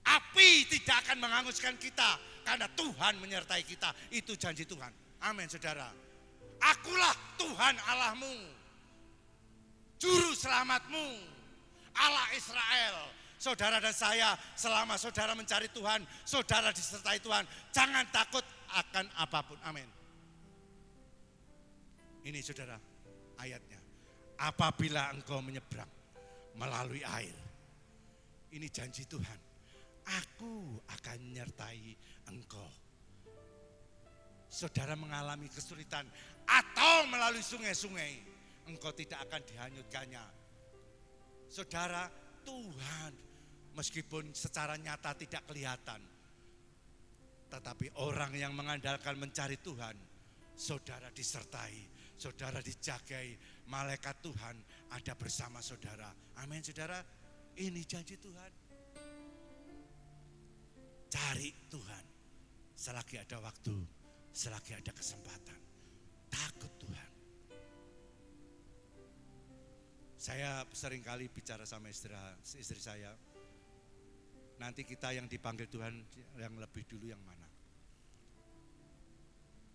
Api tidak akan menghanguskan kita karena Tuhan menyertai kita. Itu janji Tuhan. Amin saudara. Akulah Tuhan Allahmu, juru selamatmu, Allah Israel. Saudara dan saya, selama saudara mencari Tuhan, saudara disertai Tuhan, jangan takut akan apapun. Amin. Ini saudara ayatnya. Apabila engkau menyeberang melalui air, ini janji Tuhan, aku akan menyertai engkau. Saudara mengalami kesulitan atau melalui sungai-sungai, engkau tidak akan dihanyutkannya. Saudara, Tuhan meskipun secara nyata tidak kelihatan, tetapi orang yang mengandalkan mencari Tuhan, saudara disertai, saudara dijagai, malaikat Tuhan ada bersama saudara. Amin saudara, ini janji Tuhan. Cari Tuhan selagi ada waktu, selagi ada kesempatan. Takut Tuhan. Saya seringkali bicara sama istri saya, nanti kita yang dipanggil Tuhan yang lebih dulu yang mana?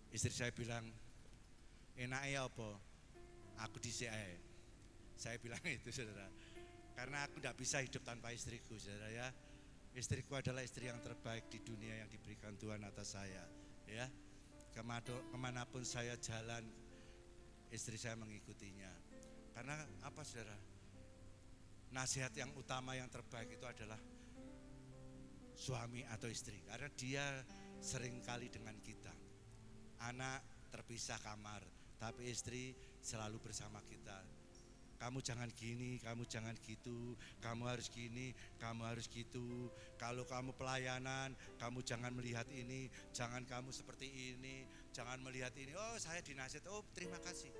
Istri saya bilang, enaknya apa? Aku dhisik ae. Saya bilang itu saudara, karena aku tidak bisa hidup tanpa istriku saudara ya. Istriku adalah istri yang terbaik di dunia yang diberikan Tuhan atas saya ya. Kemanapun saya jalan, istri saya mengikutinya. Karena apa saudara? Nasihat yang utama yang terbaik itu adalah suami atau istri. Karena dia sering kali dengan kita. Anak terpisah kamar, tapi istri selalu bersama kita. Kamu jangan gini, kamu jangan gitu, kamu harus gini, kamu harus gitu. Kalau kamu pelayanan, kamu jangan melihat ini, jangan kamu seperti ini, jangan melihat ini. Oh, saya dinasihat, oh terima kasih.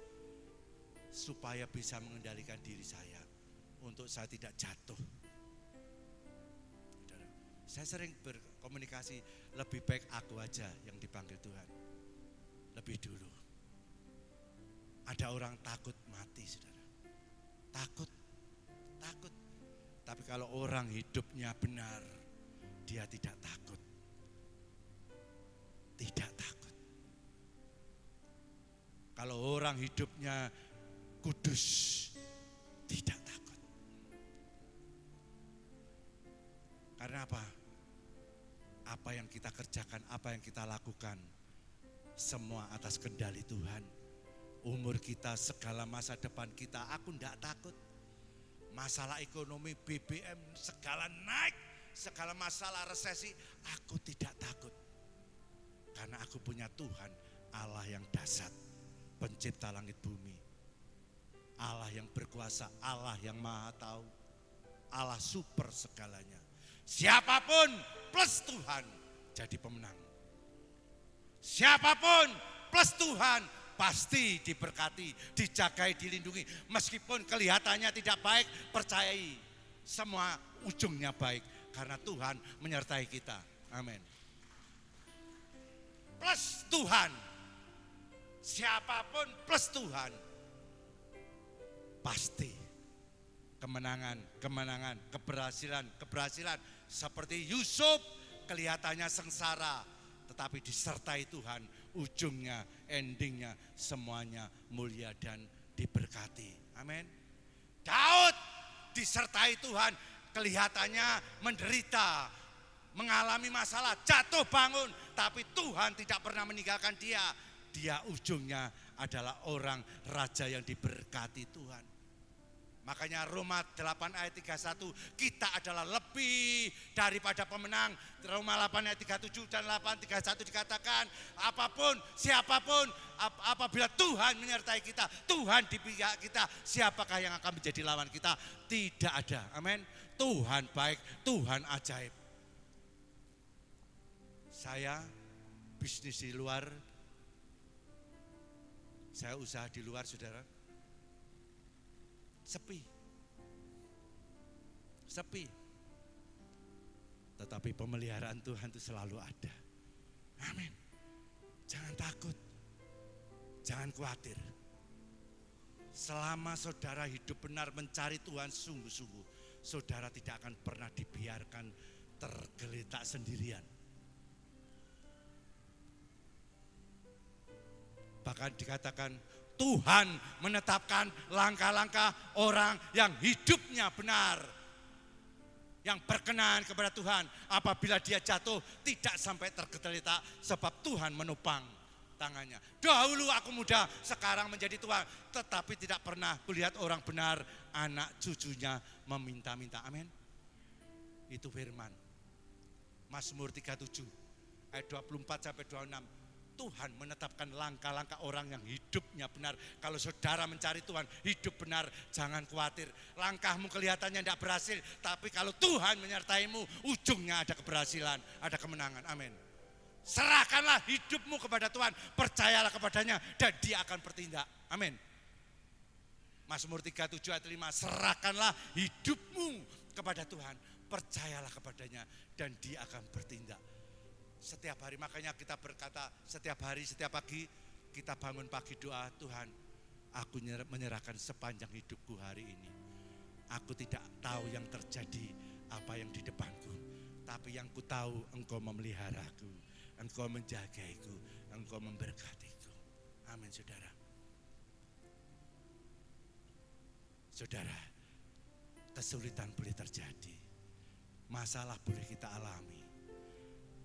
Supaya bisa mengendalikan diri saya, untuk saya tidak jatuh. Saya sering berkomunikasi, lebih baik aku aja yang dipanggil Tuhan. Lebih dulu. Ada orang takut mati, saudara. Takut. Tapi kalau orang hidupnya benar, dia tidak takut. Tidak takut. Kalau orang hidupnya kudus, tidak takut. Karena apa? Apa yang kita kerjakan, apa yang kita lakukan, semua atas kendali Tuhan. Umur kita, segala masa depan kita, aku tidak takut. Masalah ekonomi, BBM, segala naik, segala masalah resesi, aku tidak takut. Karena aku punya Tuhan, Allah yang dahsyat, pencipta langit bumi. Allah yang berkuasa, Allah yang maha tahu, Allah super segalanya. Siapapun plus Tuhan jadi pemenang. Siapapun plus Tuhan pasti diberkati, dijagai, dilindungi. Meskipun kelihatannya tidak baik, percayai semua ujungnya baik. Karena Tuhan menyertai kita. Amin. Plus Tuhan. Siapapun plus Tuhan. Pasti kemenangan, keberhasilan. Seperti Yusuf kelihatannya sengsara, tetapi disertai Tuhan, ujungnya, endingnya semuanya mulia dan diberkati. Amin. Daud disertai Tuhan, kelihatannya menderita, mengalami masalah, jatuh bangun, tapi Tuhan tidak pernah meninggalkan dia. Dia ujungnya adalah orang raja yang diberkati Tuhan. Makanya Roma 8 ayat 31, kita adalah lebih daripada pemenang. Roma 8 ayat 37 dan 8 31 dikatakan, apapun, siapapun, apabila Tuhan menyertai kita, Tuhan di pihak kita, siapakah yang akan menjadi lawan kita? Tidak ada. Amin. Tuhan baik, Tuhan ajaib. Saya bisnis di luar, saya usaha di luar, saudara. Sepi. Tetapi pemeliharaan Tuhan itu selalu ada. Amin. Jangan takut. Jangan khawatir. Selama saudara hidup benar mencari Tuhan sungguh-sungguh, saudara tidak akan pernah dibiarkan tergeletak sendirian. Bahkan dikatakan Tuhan menetapkan langkah-langkah orang yang hidupnya benar, yang berkenan kepada Tuhan. Apabila dia jatuh tidak sampai tergeletak, sebab Tuhan menopang tangannya. Dahulu aku muda, sekarang menjadi tua, tetapi tidak pernah kulihat orang benar anak cucunya meminta-minta. Amin. Itu firman Mazmur 37 ayat 24 sampai 26. Tuhan menetapkan langkah-langkah orang yang hidupnya benar. Kalau saudara mencari Tuhan, hidup benar, jangan khawatir. Langkahmu kelihatannya tidak berhasil, tapi kalau Tuhan menyertaimu, ujungnya ada keberhasilan, ada kemenangan. Amin. Serahkanlah hidupmu kepada Tuhan, percayalah kepadanya, dan dia akan bertindak. Amin. Mazmur 37 ayat 5, serahkanlah hidupmu kepada Tuhan, percayalah kepadanya, dan dia akan bertindak. Setiap hari, makanya kita berkata setiap hari, setiap pagi kita bangun pagi doa, Tuhan aku menyerahkan sepanjang hidupku hari ini. Aku tidak tahu yang terjadi, apa yang di depanku, tapi yang ku tahu Engkau memeliharaku, Engkau menjagaiku, Engkau memberkatiku. Amin. Saudara, kesulitan boleh terjadi, masalah boleh kita alami.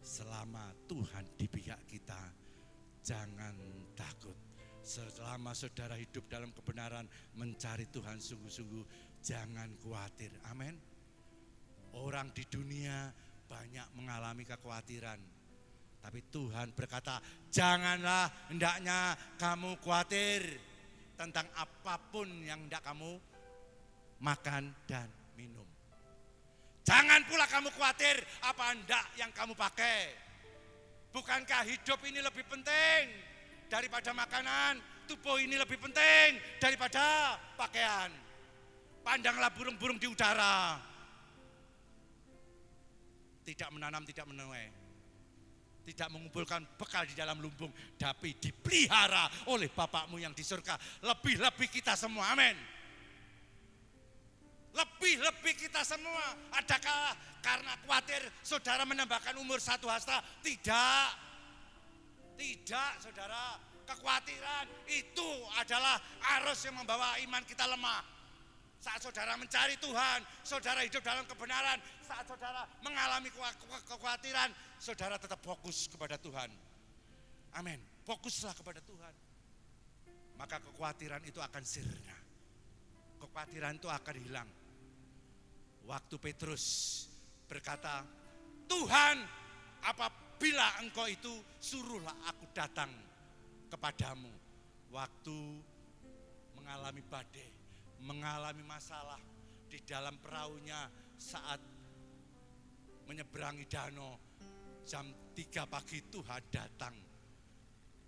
Selama Tuhan di pihak kita, jangan takut. Selama saudara hidup dalam kebenaran, mencari Tuhan sungguh-sungguh, jangan khawatir. Amin. Orang di dunia banyak mengalami kekhawatiran, tapi Tuhan berkata, janganlah hendaknya kamu khawatir tentang apapun yang hendak kamu makan dan minum. Jangan pula kamu khawatir apa enggak yang kamu pakai. Bukankah hidup ini lebih penting daripada makanan? Tubuh ini lebih penting daripada pakaian. Pandanglah burung-burung di udara. Tidak menanam, tidak menuai. Tidak mengumpulkan bekal di dalam lumbung. Tapi dipelihara oleh Bapakmu yang di surga. Lebih-lebih kita semua, amin. Lebih-lebih kita semua. Adakah karena khawatir saudara menambahkan umur 1 hasta? Tidak. Tidak, saudara. Kekhawatiran itu adalah arus yang membawa iman kita lemah. Saat saudara mencari Tuhan, saudara hidup dalam kebenaran, saat saudara mengalami kekhawatiran, saudara tetap fokus kepada Tuhan. Amin. Fokuslah kepada Tuhan. Maka kekhawatiran itu akan sirna. Kekhawatiran itu akan hilang. Waktu Petrus berkata, Tuhan, apabila engkau itu, suruhlah aku datang kepadamu. Waktu mengalami badai, mengalami masalah di dalam perahunya saat menyeberangi danau, jam 3 pagi Tuhan datang.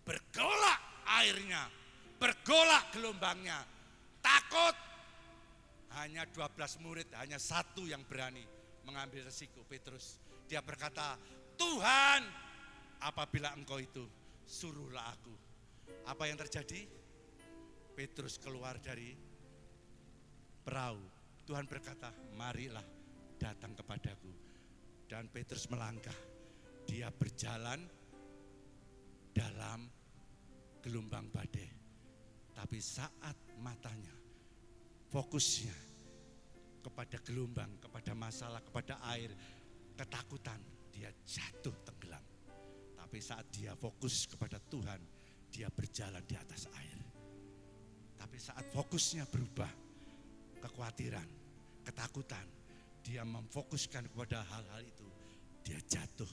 Bergolak airnya, bergolak gelombangnya, takut. Hanya 12 murid, hanya 1 yang berani mengambil resiko, Petrus. Dia berkata, Tuhan, apabila engkau itu, suruhlah aku. Apa yang terjadi? Petrus keluar dari perahu. Tuhan berkata, marilah datang kepadaku. Dan Petrus melangkah. Dia berjalan dalam gelombang badai. Tapi saat matanya, fokusnya kepada gelombang, kepada masalah, kepada air, ketakutan, dia jatuh tenggelam. Tapi saat dia fokus kepada Tuhan, dia berjalan di atas air. Tapi saat fokusnya berubah, kekhawatiran, ketakutan, dia memfokuskan kepada hal-hal itu, dia jatuh.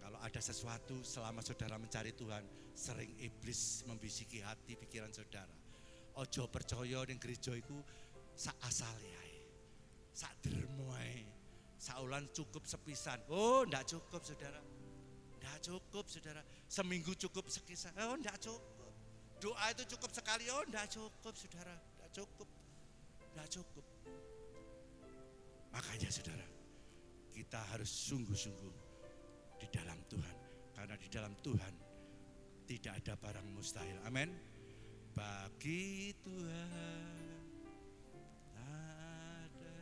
Kalau ada sesuatu selama saudara mencari Tuhan, sering iblis membisiki hati pikiran saudara. Ojo percaya ning gereja iku sak asale ae. Sak dermo ae. Saulan cukup sepisan. Oh, ndak cukup saudara. Ndak cukup saudara. Seminggu cukup sekisan. Oh, ndak cukup. Doa itu cukup sekali. Oh, ndak cukup saudara. Ndak cukup. Ndak cukup. Makanya saudara, kita harus sungguh-sungguh di dalam Tuhan. Karena di dalam Tuhan tidak ada barang mustahil. Amin. Bagi Tuhan ada.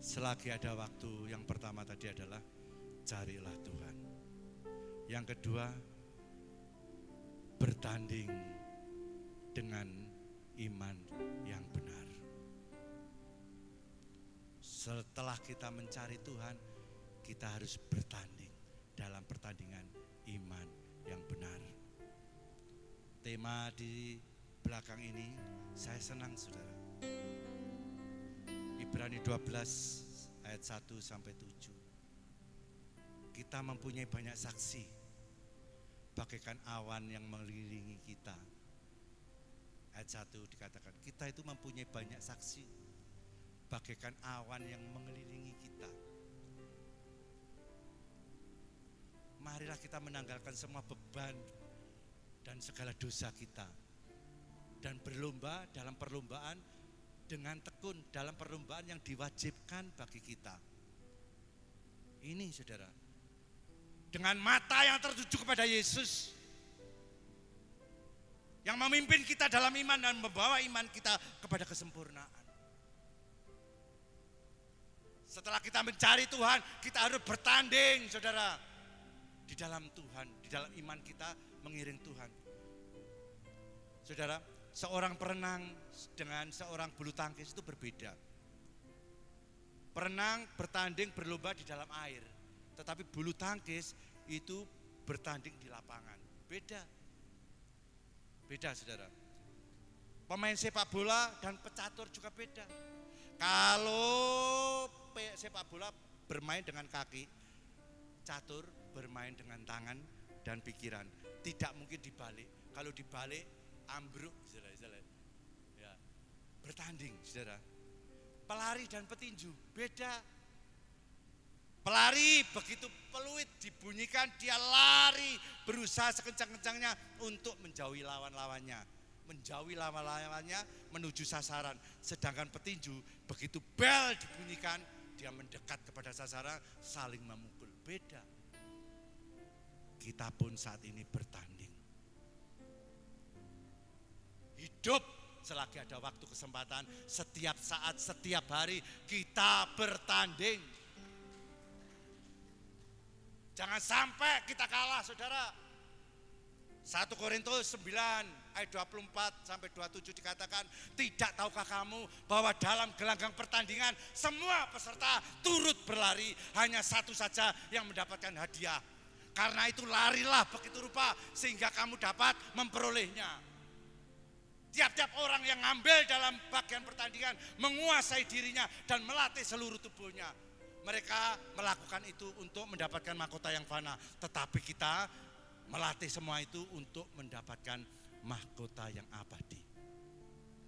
Selagi ada waktu, yang pertama tadi adalah carilah Tuhan. Yang kedua, bertanding dengan iman yang benar. Setelah kita mencari Tuhan, kita harus bertanding dalam pertandingan iman yang benar. Tema di belakang ini saya senang saudara. Ibrani 12 ayat 1 sampai 7. Kita mempunyai banyak saksi, bagaikan awan yang mengelilingi kita. Ayat 1 dikatakan, kita itu mempunyai banyak saksi, bagaikan awan yang mengelilingi kita. Marilah kita menanggalkan semua beban dan segala dosa kita. Dan berlomba dalam perlombaan dengan tekun dalam perlombaan yang diwajibkan bagi kita. Ini saudara, dengan mata yang tertuju kepada Yesus, yang memimpin kita dalam iman dan membawa iman kita kepada kesempurnaan. Setelah kita mencari Tuhan, kita harus bertanding saudara, di dalam Tuhan, di dalam iman kita mengiring Tuhan. Saudara, seorang perenang dengan seorang bulu tangkis itu berbeda. Perenang bertanding berlomba di dalam air, tetapi bulu tangkis itu bertanding di lapangan. Beda. Beda saudara. Pemain sepak bola dan pecatur juga beda. Kalau sepak bola bermain dengan kaki, catur bermain dengan tangan dan pikiran. Tidak mungkin dibalik. Kalau dibalik ambruk saudara. Ya. Bertanding saudara. Pelari dan petinju beda. Pelari begitu peluit dibunyikan dia lari, berusaha sekencang-kencangnya untuk menjauhi lawan-lawannya. Menjauhi lawan-lawannya menuju sasaran. Sedangkan petinju begitu bel dibunyikan dia mendekat kepada sasaran, saling memukul. Beda. Kita pun saat ini bertanding. Hidup selagi ada waktu kesempatan, setiap saat, setiap hari kita bertanding. Jangan sampai kita kalah saudara. 1 Korintus 9 ayat 24 sampai 27 dikatakan, tidak tahukah kamu bahwa dalam gelanggang pertandingan semua peserta turut berlari, hanya satu saja yang mendapatkan hadiah. Karena itu larilah begitu rupa sehingga kamu dapat memperolehnya. Tiap-tiap orang yang ngambil dalam bagian pertandingan menguasai dirinya dan melatih seluruh tubuhnya. Mereka melakukan itu untuk mendapatkan mahkota yang fana, tetapi kita melatih semua itu untuk mendapatkan mahkota yang abadi.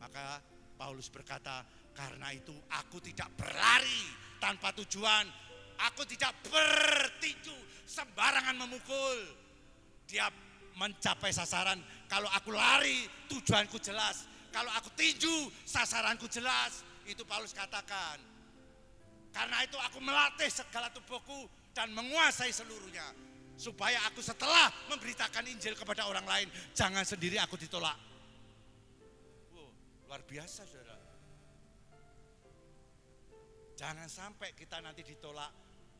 Maka Paulus berkata, karena itu aku tidak berlari tanpa tujuan, aku tidak bertinju sembarangan memukul. Dia mencapai sasaran. Kalau aku lari tujuanku jelas, kalau aku tinju sasaranku jelas. Itu Paulus katakan. Karena itu aku melatih segala tubuhku dan menguasai seluruhnya, supaya aku setelah memberitakan Injil kepada orang lain, jangan sendiri aku ditolak. Wow, luar biasa saudara. Jangan sampai kita nanti ditolak.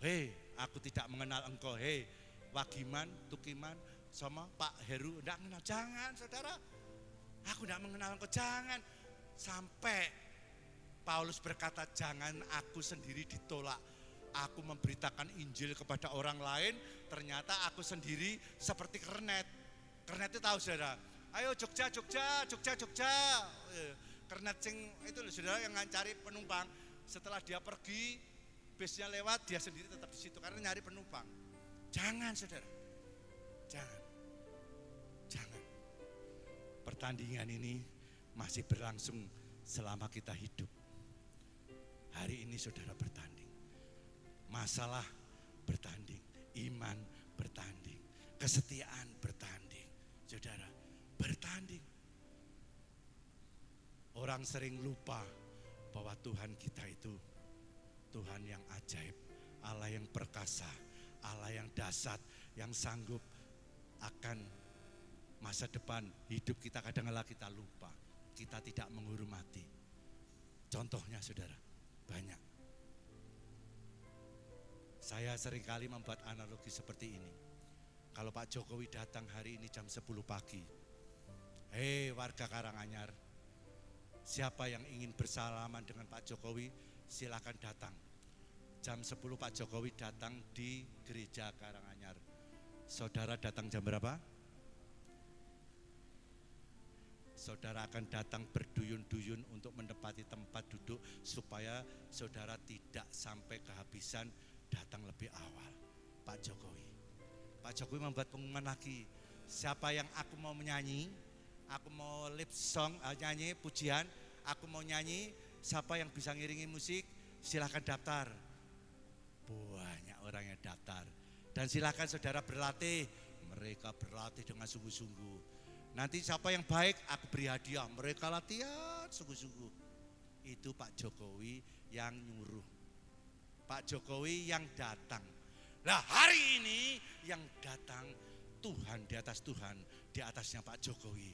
Hei, aku tidak mengenal engkau. Hei, Wagiman, Tukiman, sama Pak Heru, tidak mengenal. Jangan saudara, aku tidak mengenal engkau. Jangan sampai Paulus berkata, jangan aku sendiri ditolak. Aku memberitakan Injil kepada orang lain, ternyata aku sendiri seperti kernet. Kernet itu tahu saudara, ayo Jogja. Kernet sing itu saudara yang ngancari penumpang. Setelah dia pergi, busnya lewat, dia sendiri tetap di situ karena nyari penumpang. Jangan saudara, jangan. Pertandingan ini masih berlangsung selama kita hidup. Hari ini saudara bertanding. Masalah bertanding, iman bertanding, kesetiaan bertanding. Saudara, bertanding. Orang sering lupa bahwa Tuhan kita itu Tuhan yang ajaib, Allah yang perkasa, Allah yang dahsyat, yang sanggup akan masa depan hidup kita. Kadang-kadang kita lupa, kita tidak menghormati. Contohnya saudara, banyak. Saya seringkali membuat analogi seperti ini. Kalau Pak Jokowi datang hari ini jam 10 pagi. Hei warga Karanganyar, siapa yang ingin bersalaman dengan Pak Jokowi, silakan datang. Jam 10 Pak Jokowi datang di gereja Karanganyar. Saudara datang jam berapa? Saudara akan datang berduyun-duyun untuk menempati tempat duduk supaya saudara tidak sampai kehabisan, datang lebih awal. Pak Jokowi membuat pengumuman lagi, siapa yang aku mau menyanyi, aku mau lip song, nyanyi pujian, aku mau nyanyi, siapa yang bisa ngiringi musik, silakan daftar. Banyak orang yang daftar. Dan silakan saudara berlatih, mereka berlatih dengan sungguh-sungguh. Nanti siapa yang baik, aku beri hadiah. Mereka latihan sungguh-sungguh. Itu Pak Jokowi yang nyuruh. Pak Jokowi yang datang. Nah hari ini yang datang Tuhan di atas Tuhan, di atasnya Pak Jokowi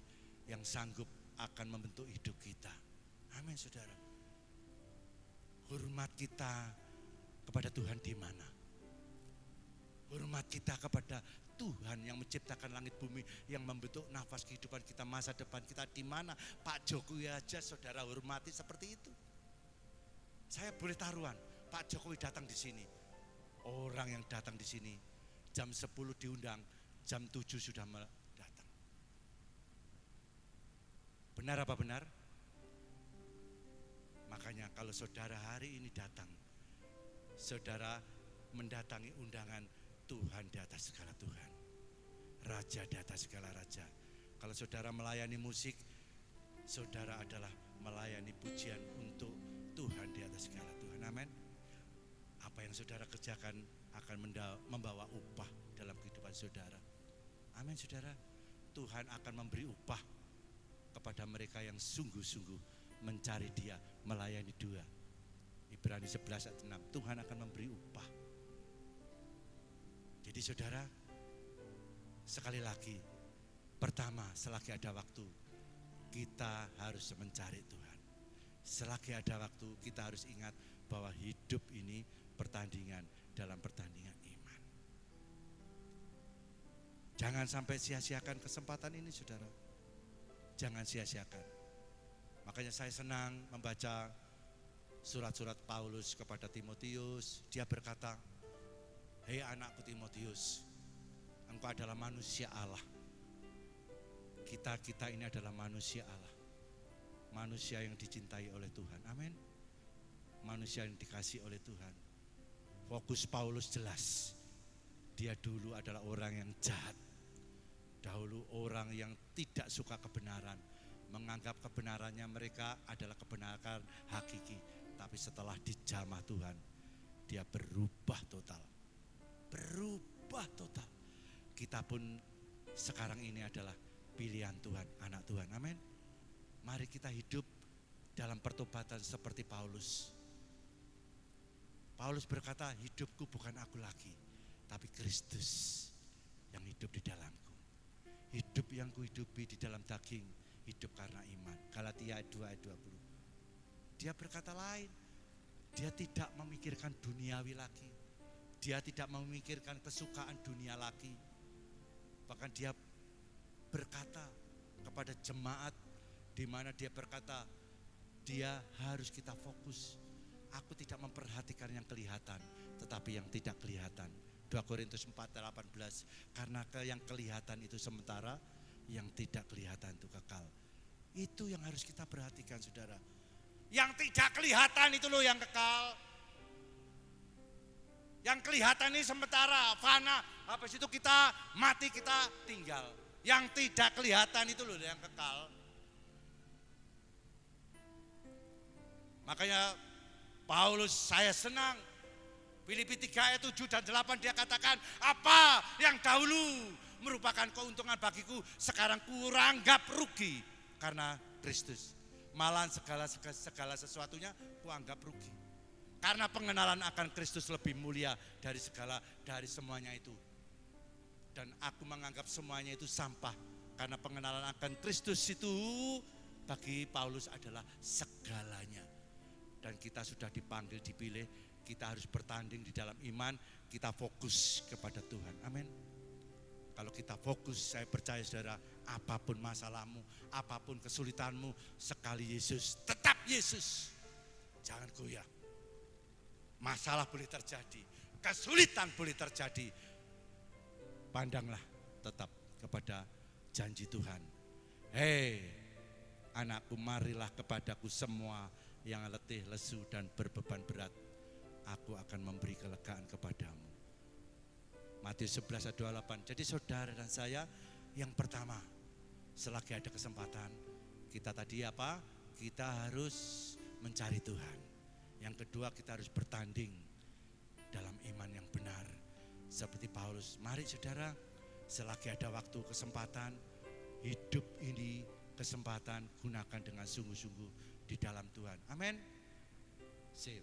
yang sanggup akan membentuk hidup kita. Amin saudara. Hormat kita kepada Tuhan di mana? Hormat kita kepada Tuhan yang menciptakan langit bumi, yang membentuk nafas kehidupan kita, masa depan kita di mana? Pak Jokowi aja saudara hormati seperti itu. Saya boleh taruhan, Pak Jokowi datang di sini. Orang yang datang di sini jam 10 diundang, jam 7 sudah datang. Benar apa benar? Makanya kalau saudara hari ini datang, saudara mendatangi undangan Tuhan di atas segala Tuhan, Raja di atas segala Raja. Kalau saudara melayani musik, saudara adalah melayani pujian untuk Tuhan di atas segala Tuhan. Amin. Apa yang saudara kerjakan akan membawa upah dalam kehidupan saudara. Amin saudara. Tuhan akan memberi upah kepada mereka yang sungguh-sungguh mencari Dia, melayani Dia. Ibrani 11 ayat 6, Tuhan akan memberi upah. Jadi saudara, sekali lagi, pertama selagi ada waktu, kita harus mencari Tuhan. Selagi ada waktu, kita harus ingat bahwa hidup ini pertandingan dalam pertandingan iman. Jangan sampai sia-siakan kesempatan ini saudara. Jangan sia-siakan. Makanya saya senang membaca surat-surat Paulus kepada Timotius. Dia berkata, hei anakku Timotius, engkau adalah manusia Allah. Kita ini adalah manusia Allah. Manusia yang dicintai oleh Tuhan. Amin. Manusia yang dikasih oleh Tuhan. Fokus Paulus jelas. Dia dulu adalah orang yang jahat. Dahulu orang yang tidak suka kebenaran. Menganggap kebenarannya mereka adalah kebenaran hakiki. Tapi setelah dijamah Tuhan, dia berubah total. Berubah total. Kita pun sekarang ini adalah pilihan Tuhan, anak Tuhan. Amin. Mari kita hidup dalam pertobatan seperti Paulus. Paulus berkata, hidupku bukan aku lagi, tapi Kristus yang hidup di dalamku. Hidup yang kuhidupi di dalam daging, hidup karena iman. Galatia 2 ayat 20. Dia berkata lain. Dia tidak memikirkan duniawi lagi. Dia tidak memikirkan kesukaan dunia lagi. Bahkan dia berkata kepada jemaat, di mana dia berkata, dia harus kita fokus. Aku tidak memperhatikan yang kelihatan, tetapi yang tidak kelihatan. 2 Korintus 4:18. Karena yang kelihatan itu sementara, yang tidak kelihatan itu kekal. Itu yang harus kita perhatikan saudara. Yang tidak kelihatan itu loh yang kekal. Yang kelihatan ini sementara, fana. Habis itu kita mati, kita tinggal. Yang tidak kelihatan itu loh yang kekal. Makanya Paulus, saya senang. Filipi 3 ayat 7 dan 8 dia katakan, apa yang dahulu merupakan keuntungan bagiku, sekarang kuanggap rugi karena Kristus. Malahan segala sesuatunya kuanggap rugi. Karena pengenalan akan Kristus lebih mulia dari semuanya itu. Dan aku menganggap semuanya itu sampah. Karena pengenalan akan Kristus itu bagi Paulus adalah segalanya. Dan kita sudah dipanggil, dipilih, kita harus bertanding di dalam iman, kita fokus kepada Tuhan. Amin. Kalau kita fokus, saya percaya saudara, apapun masalahmu, apapun kesulitanmu, sekali Yesus, tetap Yesus. Jangan goyah. Masalah boleh terjadi, kesulitan boleh terjadi. Pandanglah tetap kepada janji Tuhan. Hei anakku, marilah kepadaku semua yang letih, lesu dan berbeban berat. Aku akan memberi kelegaan kepadamu. Matius 11 ayat 28. Jadi saudara dan saya, yang pertama, selagi ada kesempatan, kita tadi apa? Kita harus mencari Tuhan. Yang kedua, kita harus bertanding dalam iman yang benar. Seperti Paulus, mari saudara, selagi ada waktu, kesempatan, hidup ini kesempatan gunakan dengan sungguh-sungguh di dalam Tuhan. Amin. Sip.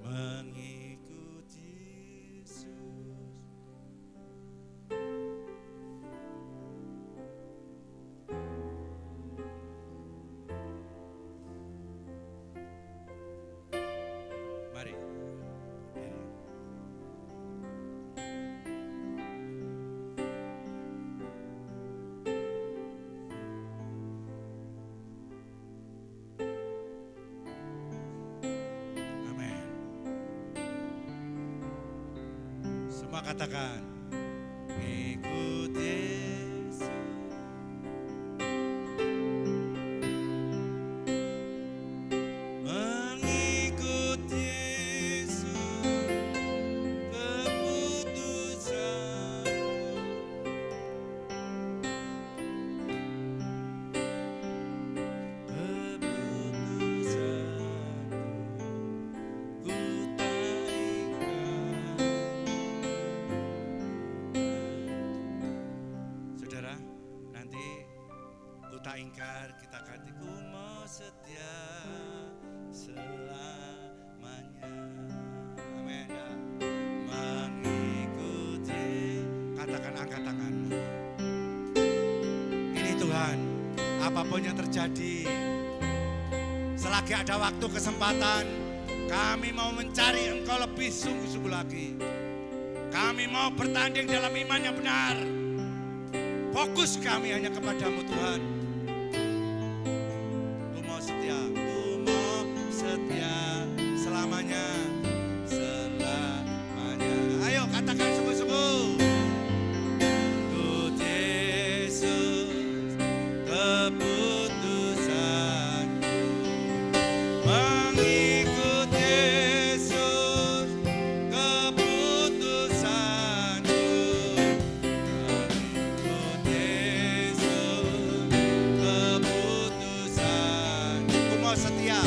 Mengikuti Yesus. Mari. Amin. Semua katakan, mengikuti Yesus. Mengikuti Yesus, keputusanku. Keputusanku, ku tak ingkar. Saudara, nanti ku tak ingkar, kita ganti ku mau setia selamanya. Amin ya. Mengikuti, katakan angkat tanganmu. Ini Tuhan, apapun yang terjadi, selagi ada waktu kesempatan, kami mau mencari Engkau lebih sungguh-sungguh lagi. Kami mau bertanding dalam iman yang benar. Fokus kami hanya kepadamu Tuhan. Ku mau setia selamanya, selamanya. Ayo katakan sungguh-sungguh. Ikut Yesus, keputusanku. Mengikut Yesus, keputusanku. Mengikut Yesus, keputusanku. Ku mau setia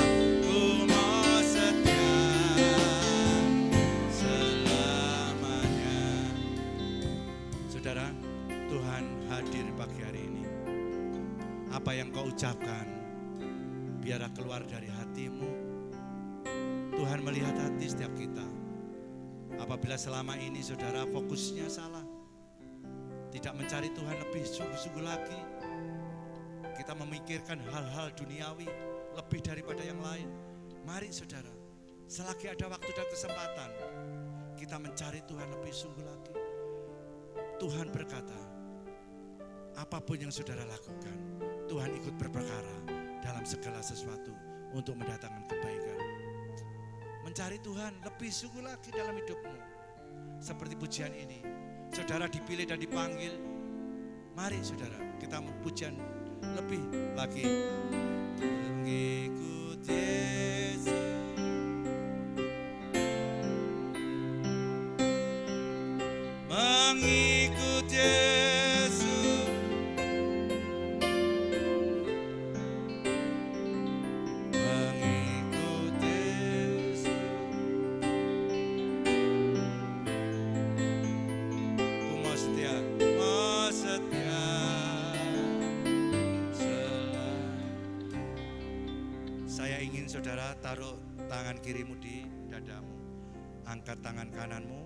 selamanya. Saudara, Tuhan hadir pagi hari ini. Apa yang kau ucapkan, biarlah keluar dari hatimu. Tuhan melihat hati setiap kita. Apabila selama ini saudara fokusnya salah, tidak mencari Tuhan lebih sungguh-sungguh lagi, kita memikirkan hal-hal duniawi lebih daripada yang lain. Mari saudara, selagi ada waktu dan kesempatan, kita mencari Tuhan lebih sungguh lagi. Tuhan berkata, apapun yang saudara lakukan, Tuhan ikut berperkara dalam segala sesuatu untuk mendatangkan kebaikan. Mencari Tuhan lebih sungguh lagi dalam hidupmu. Seperti pujian ini, saudara dipilih dan dipanggil. Mari saudara, kita pujian lebih lagi. Mengikut Yesus, mengikut Yesus, mengikut Yesus. Ku mau setia Saya ingin saudara taruh tangan kirimu di dadamu, angkat tangan kananmu,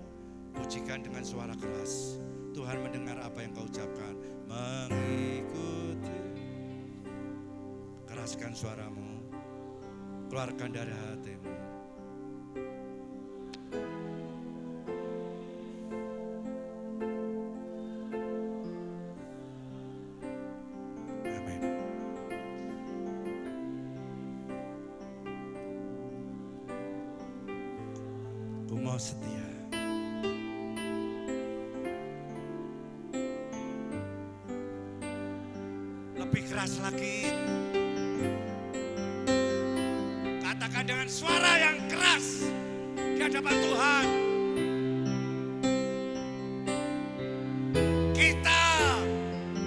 pujikan dengan suara keras. Tuhan mendengar apa yang kau ucapkan. Mengikuti. Keraskan suaramu, keluarkan dari hatimu. Amin. setia. Lebih keras lagi. Katakan dengan suara yang keras di hadapan Tuhan. Kita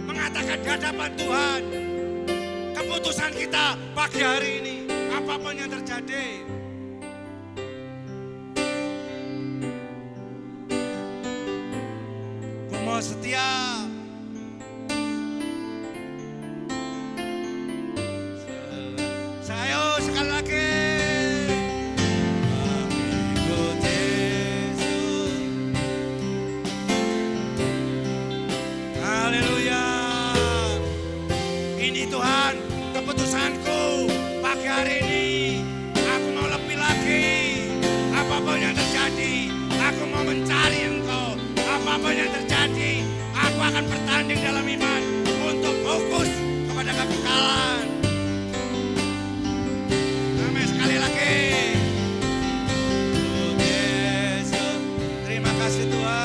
mengatakan di hadapan Tuhan keputusan kita pagi hari ini, apapun yang terjadi. Ku mau setia. Saya sekali lagi. Mengikut Yesus. Haleluya. Ini Tuhan keputusanku pagi hari ini. Aku mau lebih lagi. Apapun yang terjadi, aku mau mencari Engkau. Apapun yang terjadi, aku akan bertanding dalam iman untuk fokus kepada kekekalan. Amin. Sekali lagi. Oh Yesus, terima kasih Tuhan.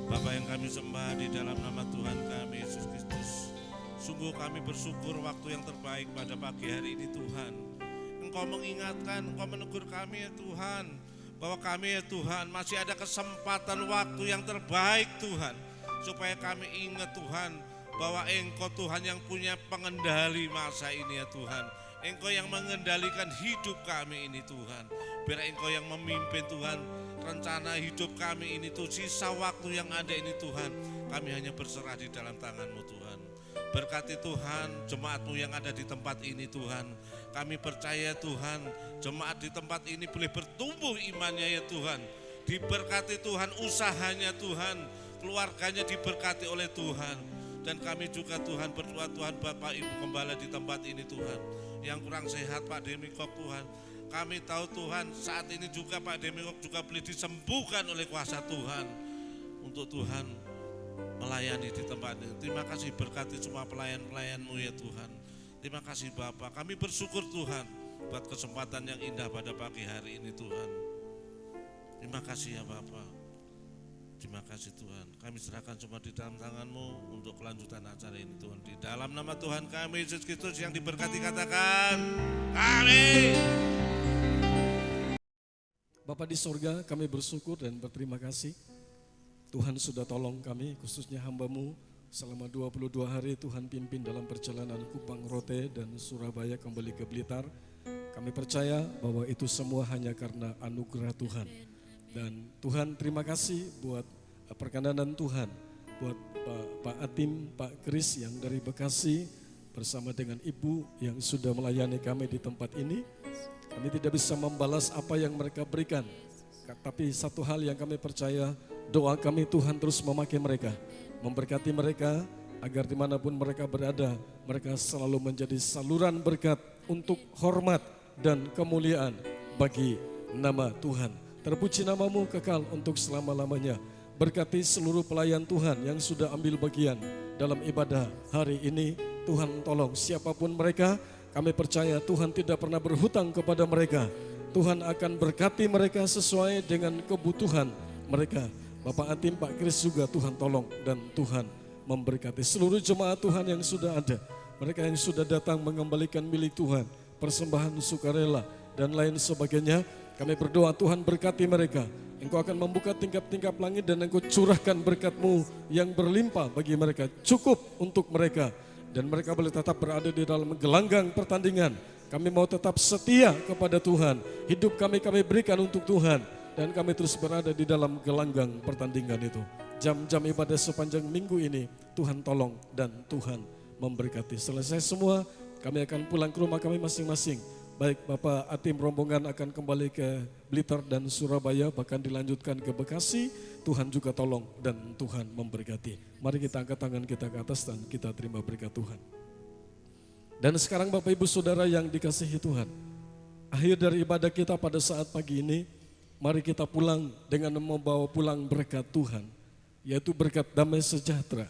Bapa yang kami sembah di dalam nama Tuhan kami Yesus Kristus. Sungguh kami bersyukur waktu yang terbaik pada pagi hari ini Tuhan. Engkau mengingatkan, Engkau menegur kami ya Tuhan, bahwa kami ya Tuhan masih ada kesempatan waktu yang terbaik Tuhan. Supaya kami ingat Tuhan, bahwa Engkau Tuhan yang punya pengendali masa ini ya Tuhan. Engkau yang mengendalikan hidup kami ini Tuhan. Biar Engkau yang memimpin Tuhan. Rencana hidup kami ini tuh sisa waktu yang ada ini Tuhan, kami hanya berserah di dalam tangan-Mu Tuhan. Berkati Tuhan jemaat-Mu yang ada di tempat ini Tuhan. Kami percaya Tuhan jemaat di tempat ini boleh bertumbuh imannya ya Tuhan. Diberkati Tuhan usahanya Tuhan, keluarganya diberkati oleh Tuhan. Dan kami juga Tuhan berdoa Tuhan Bapak Ibu Gembala di tempat ini Tuhan, yang kurang sehat Pak Demikok Tuhan. Kami tahu Tuhan saat ini juga Pak Demikok juga boleh disembuhkan oleh kuasa Tuhan. Untuk Tuhan melayani di tempat ini. Terima kasih berkati semua pelayan-pelayan-Mu ya Tuhan. Terima kasih Bapak. Kami bersyukur Tuhan buat kesempatan yang indah pada pagi hari ini Tuhan. Terima kasih ya Bapak. Terima kasih Tuhan. Kami serahkan semua di dalam tangan-Mu untuk kelanjutan acara ini Tuhan. Di dalam nama Tuhan kami Yesus Kristus yang diberkati katakan amin. Bapa di sorga, kami bersyukur dan berterima kasih. Tuhan sudah tolong kami, khususnya hamba-Mu selama 22 hari Tuhan pimpin dalam perjalanan Kupang Rote dan Surabaya kembali ke Blitar. Kami percaya bahwa itu semua hanya karena anugerah Tuhan. Dan Tuhan terima kasih buat perkenanan Tuhan, buat Pak Atim, Pak Kris yang dari Bekasi bersama dengan Ibu yang sudah melayani kami di tempat ini. Kami tidak bisa membalas apa yang mereka berikan, tapi satu hal yang kami percaya, doa kami Tuhan terus memakai mereka, memberkati mereka agar dimanapun mereka berada, mereka selalu menjadi saluran berkat untuk hormat dan kemuliaan bagi nama Tuhan. Terpuji nama-Mu kekal untuk selama-lamanya. Berkati seluruh pelayan Tuhan yang sudah ambil bagian dalam ibadah hari ini. Tuhan tolong siapapun mereka, kami percaya Tuhan tidak pernah berhutang kepada mereka. Tuhan akan berkati mereka sesuai dengan kebutuhan mereka. Bapak Atim, Pak Kris juga Tuhan tolong dan Tuhan memberkati seluruh jemaat Tuhan yang sudah ada. Mereka yang sudah datang mengembalikan milik Tuhan, persembahan sukarela dan lain sebagainya. Kami berdoa Tuhan berkati mereka. Engkau akan membuka tingkap-tingkap langit dan Engkau curahkan berkat-Mu yang berlimpah bagi mereka. Cukup untuk mereka. Dan mereka boleh tetap berada di dalam gelanggang pertandingan. Kami mau tetap setia kepada Tuhan. Hidup kami berikan untuk Tuhan. Dan kami terus berada di dalam gelanggang pertandingan itu. Jam-jam ibadah sepanjang minggu ini Tuhan tolong dan Tuhan memberkati. Selesai semua, kami akan pulang ke rumah kami masing-masing. Baik, Bapak Atim rombongan akan kembali ke Blitar dan Surabaya, bahkan dilanjutkan ke Bekasi. Tuhan juga tolong dan Tuhan memberkati. Mari kita angkat tangan kita ke atas dan kita terima berkat Tuhan. Dan sekarang Bapak Ibu Saudara yang dikasihi Tuhan, akhir dari ibadah kita pada saat pagi ini, mari kita pulang dengan membawa pulang berkat Tuhan, yaitu berkat damai sejahtera,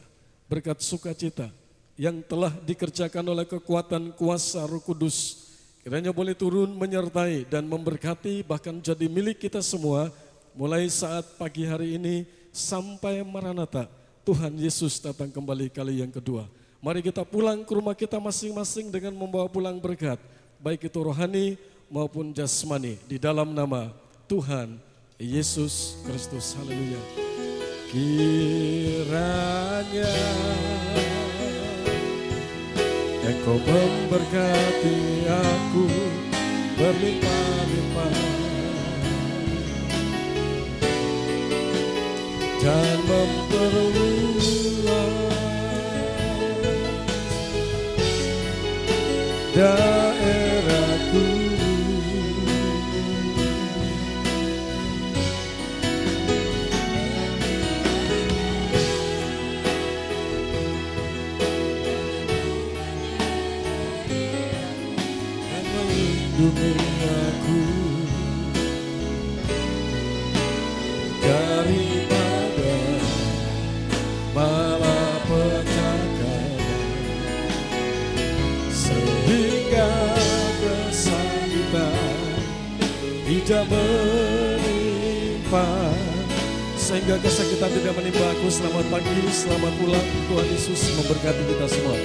berkat sukacita yang telah dikerjakan oleh kekuatan kuasa Roh Kudus. Kiranya boleh turun menyertai dan memberkati, bahkan jadi milik kita semua mulai saat pagi hari ini sampai Maranatha. Tuhan Yesus datang kembali kali yang kedua. Mari kita pulang ke rumah kita masing-masing dengan membawa pulang berkat, baik itu rohani maupun jasmani, di dalam nama Tuhan Yesus Kristus. Haleluya. Kiranya Engkau memberkati aku berlimpah-limpah dan memperluas daerahku. Melindungi aku daripada malapetaka, sehingga kesakitan tidak menimpa, sehingga kesakitan tidak menimpa aku. Selamat pagi, selamat pulang. Tuhan Yesus memberkati kita semua.